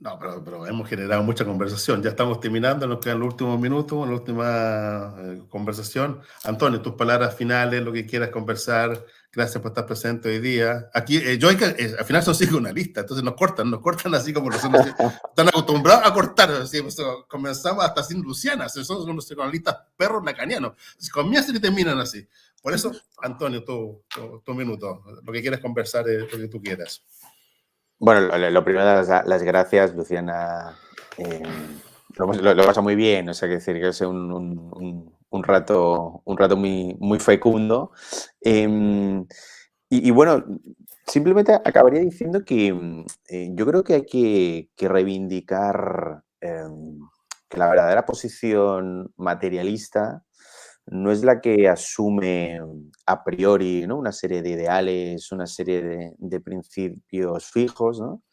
No, pero hemos generado mucha conversación. Ya estamos terminando, nos quedan los últimos minutos, la última conversación. Antonio, tus palabras finales, lo que quieras conversar. Gracias por estar presente hoy día. Aquí, yo al final son sigue una lista, entonces nos cortan así como los están acostumbrados a cortar. Así, pues, comenzamos hasta sin Luciana, son unos psicoanalistas perros lacanianos. Comienzan y terminan así. Por eso, Antonio, tu minuto, lo que quieras conversar, lo que tú quieras. Bueno, lo primero, las gracias, Luciana. Lo pasa muy bien, o sea, que decir que es un rato muy, muy fecundo. Y bueno, simplemente acabaría diciendo que yo creo que hay que reivindicar que la verdadera posición materialista no es la que asume a priori, ¿no?, una serie de ideales, una serie de principios fijos, ¿no?,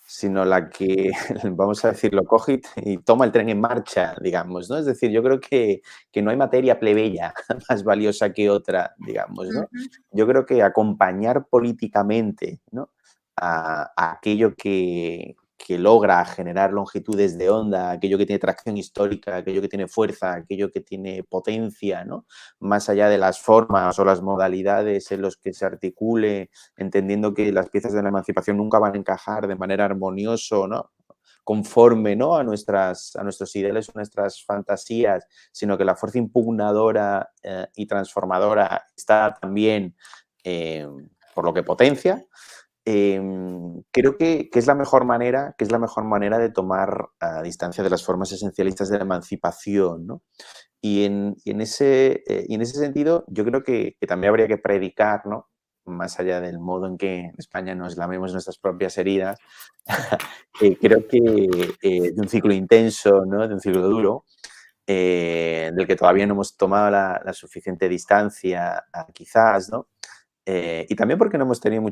sino la que, vamos a decirlo, coge y toma el tren en marcha, digamos, ¿no? Es decir, yo creo que no hay materia plebeya más valiosa que otra, digamos, ¿no? Yo creo que acompañar políticamente, ¿no?, a aquello que logra generar longitudes de onda, aquello que tiene tracción histórica, aquello que tiene fuerza, aquello que tiene potencia, ¿no?, más allá de las formas o las modalidades en los que se articule, entendiendo que las piezas de la emancipación nunca van a encajar de manera armoniosa, ¿no?, conforme, ¿no?, a nuestros ideales o nuestras fantasías, sino que la fuerza impugnadora y transformadora está también por lo que potencia. creo que es la mejor manera, de tomar distancia de las formas esencialistas de la emancipación, ¿no? Y en ese sentido, yo creo que también habría que predicar, ¿no? Más allá del modo en que en España nos lamemos nuestras propias heridas, creo que de un ciclo intenso, ¿no? De un ciclo duro, del que todavía no hemos tomado la suficiente distancia, quizás, ¿no? Y también porque no hemos tenido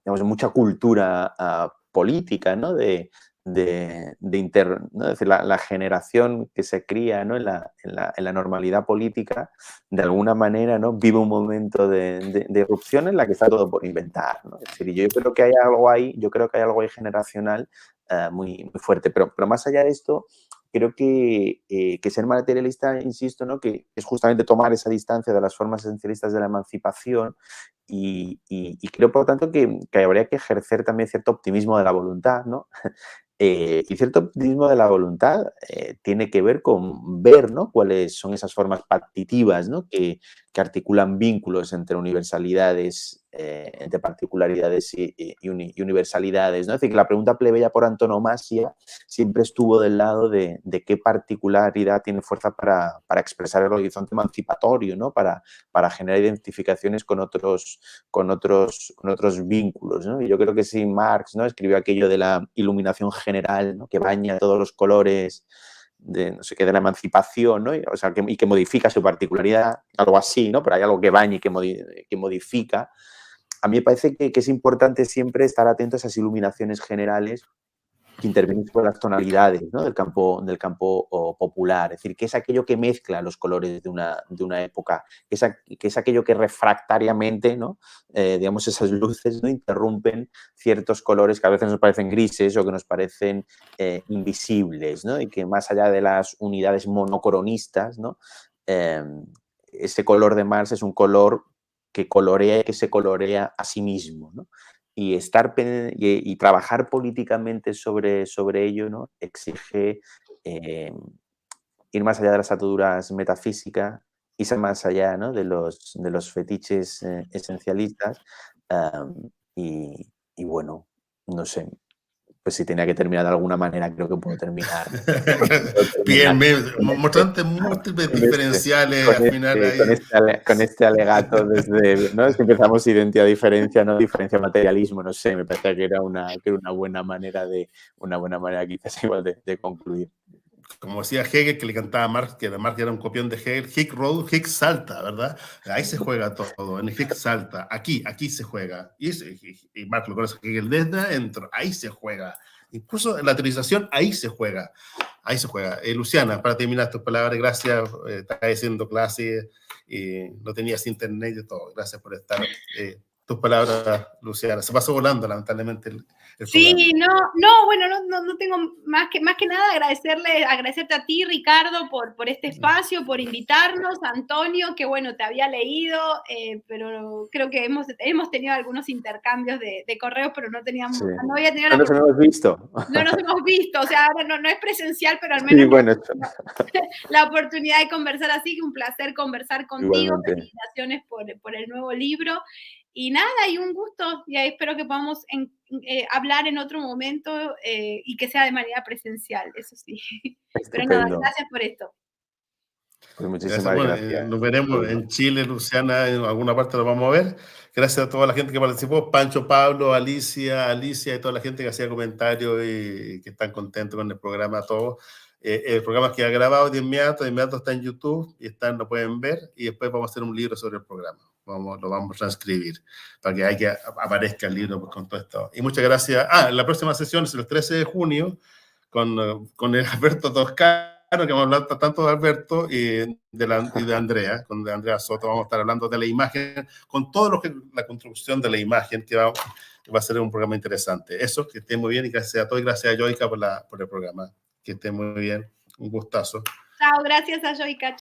digamos, mucha cultura política, ¿no? ¿no? Es decir, la generación que se cría, ¿no? en la normalidad política, de alguna manera, ¿no? Vive un momento de irrupción en la que está todo por inventar, ¿no? Es decir, yo creo que hay algo ahí, generacional muy, muy fuerte. Pero más allá de esto, creo que ser materialista, insisto, ¿no? Que es justamente tomar esa distancia de las formas esencialistas de la emancipación y creo, por lo tanto, que habría que ejercer también cierto optimismo de la voluntad, ¿no? Y cierto optimismo de la voluntad tiene que ver con ver, ¿no? Cuáles son esas formas partitivas, ¿no? que articulan vínculos entre universalidades, entre particularidades y universalidades, ¿no? Es decir, que la pregunta plebeya por antonomasia siempre estuvo del lado de qué particularidad tiene fuerza para expresar el horizonte emancipatorio, ¿no? Para generar identificaciones con otros vínculos, ¿no? Y yo creo que sí, Marx, ¿no? Escribió aquello de la iluminación general, ¿no? Que baña todos los colores de, no sé qué, de la emancipación, ¿no? O sea, que modifica su particularidad, algo así, ¿no? Pero hay algo que baña y que modifica. A mí me parece que es importante siempre estar atento a esas iluminaciones generales que intervienen sobre las tonalidades, ¿no? del campo popular. Es decir, que es aquello que mezcla los colores de una época, que es aquello que refractariamente, ¿no? Digamos, esas luces, ¿no? Interrumpen ciertos colores que a veces nos parecen grises o que nos parecen invisibles, ¿no? Y que más allá de las unidades monocronistas, ¿no? Ese color de Marx es un color que colorea y que se colorea a sí mismo, ¿no? Y trabajar políticamente sobre ello, ¿no? Exige ir más allá de las ataduras metafísicas, irse más allá, ¿no? de los fetiches esencialistas. Y bueno, no sé, pues si tenía que terminar de alguna manera, creo que puedo terminar. Bien, mostrante múltiples diferenciales al final ahí. Con este alegato desde, ¿no? Es que empezamos identidad-diferencia, no diferencia-materialismo, no sé, me parecía que era una buena manera quizás igual de concluir. Como decía Hegel, que le cantaba a Marx, que Marx era un copión de Hegel, Hegel salta, ¿verdad? Ahí se juega todo, en Hegel salta, aquí se juega. Y Marx lo conoce Hegel desde adentro, ahí se juega. Incluso en la teorización, ahí se juega. Luciana, para terminar tus palabras, gracias, estás haciendo clases, no tenías internet y todo. Gracias por estar. Tus palabras, Luciana. Se pasó volando, lamentablemente, el sí, bueno, no tengo más que nada agradecerte a ti, Ricardo, por este espacio, por invitarnos, Antonio, que bueno, te había leído, pero creo que hemos tenido algunos intercambios de correos, pero no había tenido no nos hemos visto. No nos hemos visto, o sea, ahora no es presencial, pero al menos sí, bueno, la oportunidad de conversar así, que un placer conversar contigo, felicitaciones por el nuevo libro. Y nada, y un gusto, y espero que podamos hablar en otro momento y que sea de manera presencial, eso sí. Pero nada, gracias por esto. Pues muchísimas gracias. Nos veremos en Chile, Luciana, en alguna parte lo vamos a ver. Gracias a toda la gente que participó, Pancho, Pablo, Alicia y toda la gente que hacía comentarios y que están contentos con el programa, todos. El programa que ha grabado de inmediato está en YouTube y lo pueden ver, y después vamos a hacer un libro sobre el programa. Lo vamos a transcribir para que aparezca el libro con todo esto. Y muchas gracias. La próxima sesión es el 13 de junio con el Alberto Toscano, que vamos a hablar tanto de Alberto y de Andrea, de Andrea Soto. Vamos a estar hablando de la imagen, con todo la construcción de la imagen, que va a ser un programa interesante. Eso, que estén muy bien, y gracias a todos, y gracias a Joica por el programa. Que estén muy bien, un gustazo. Chao, gracias a Joica.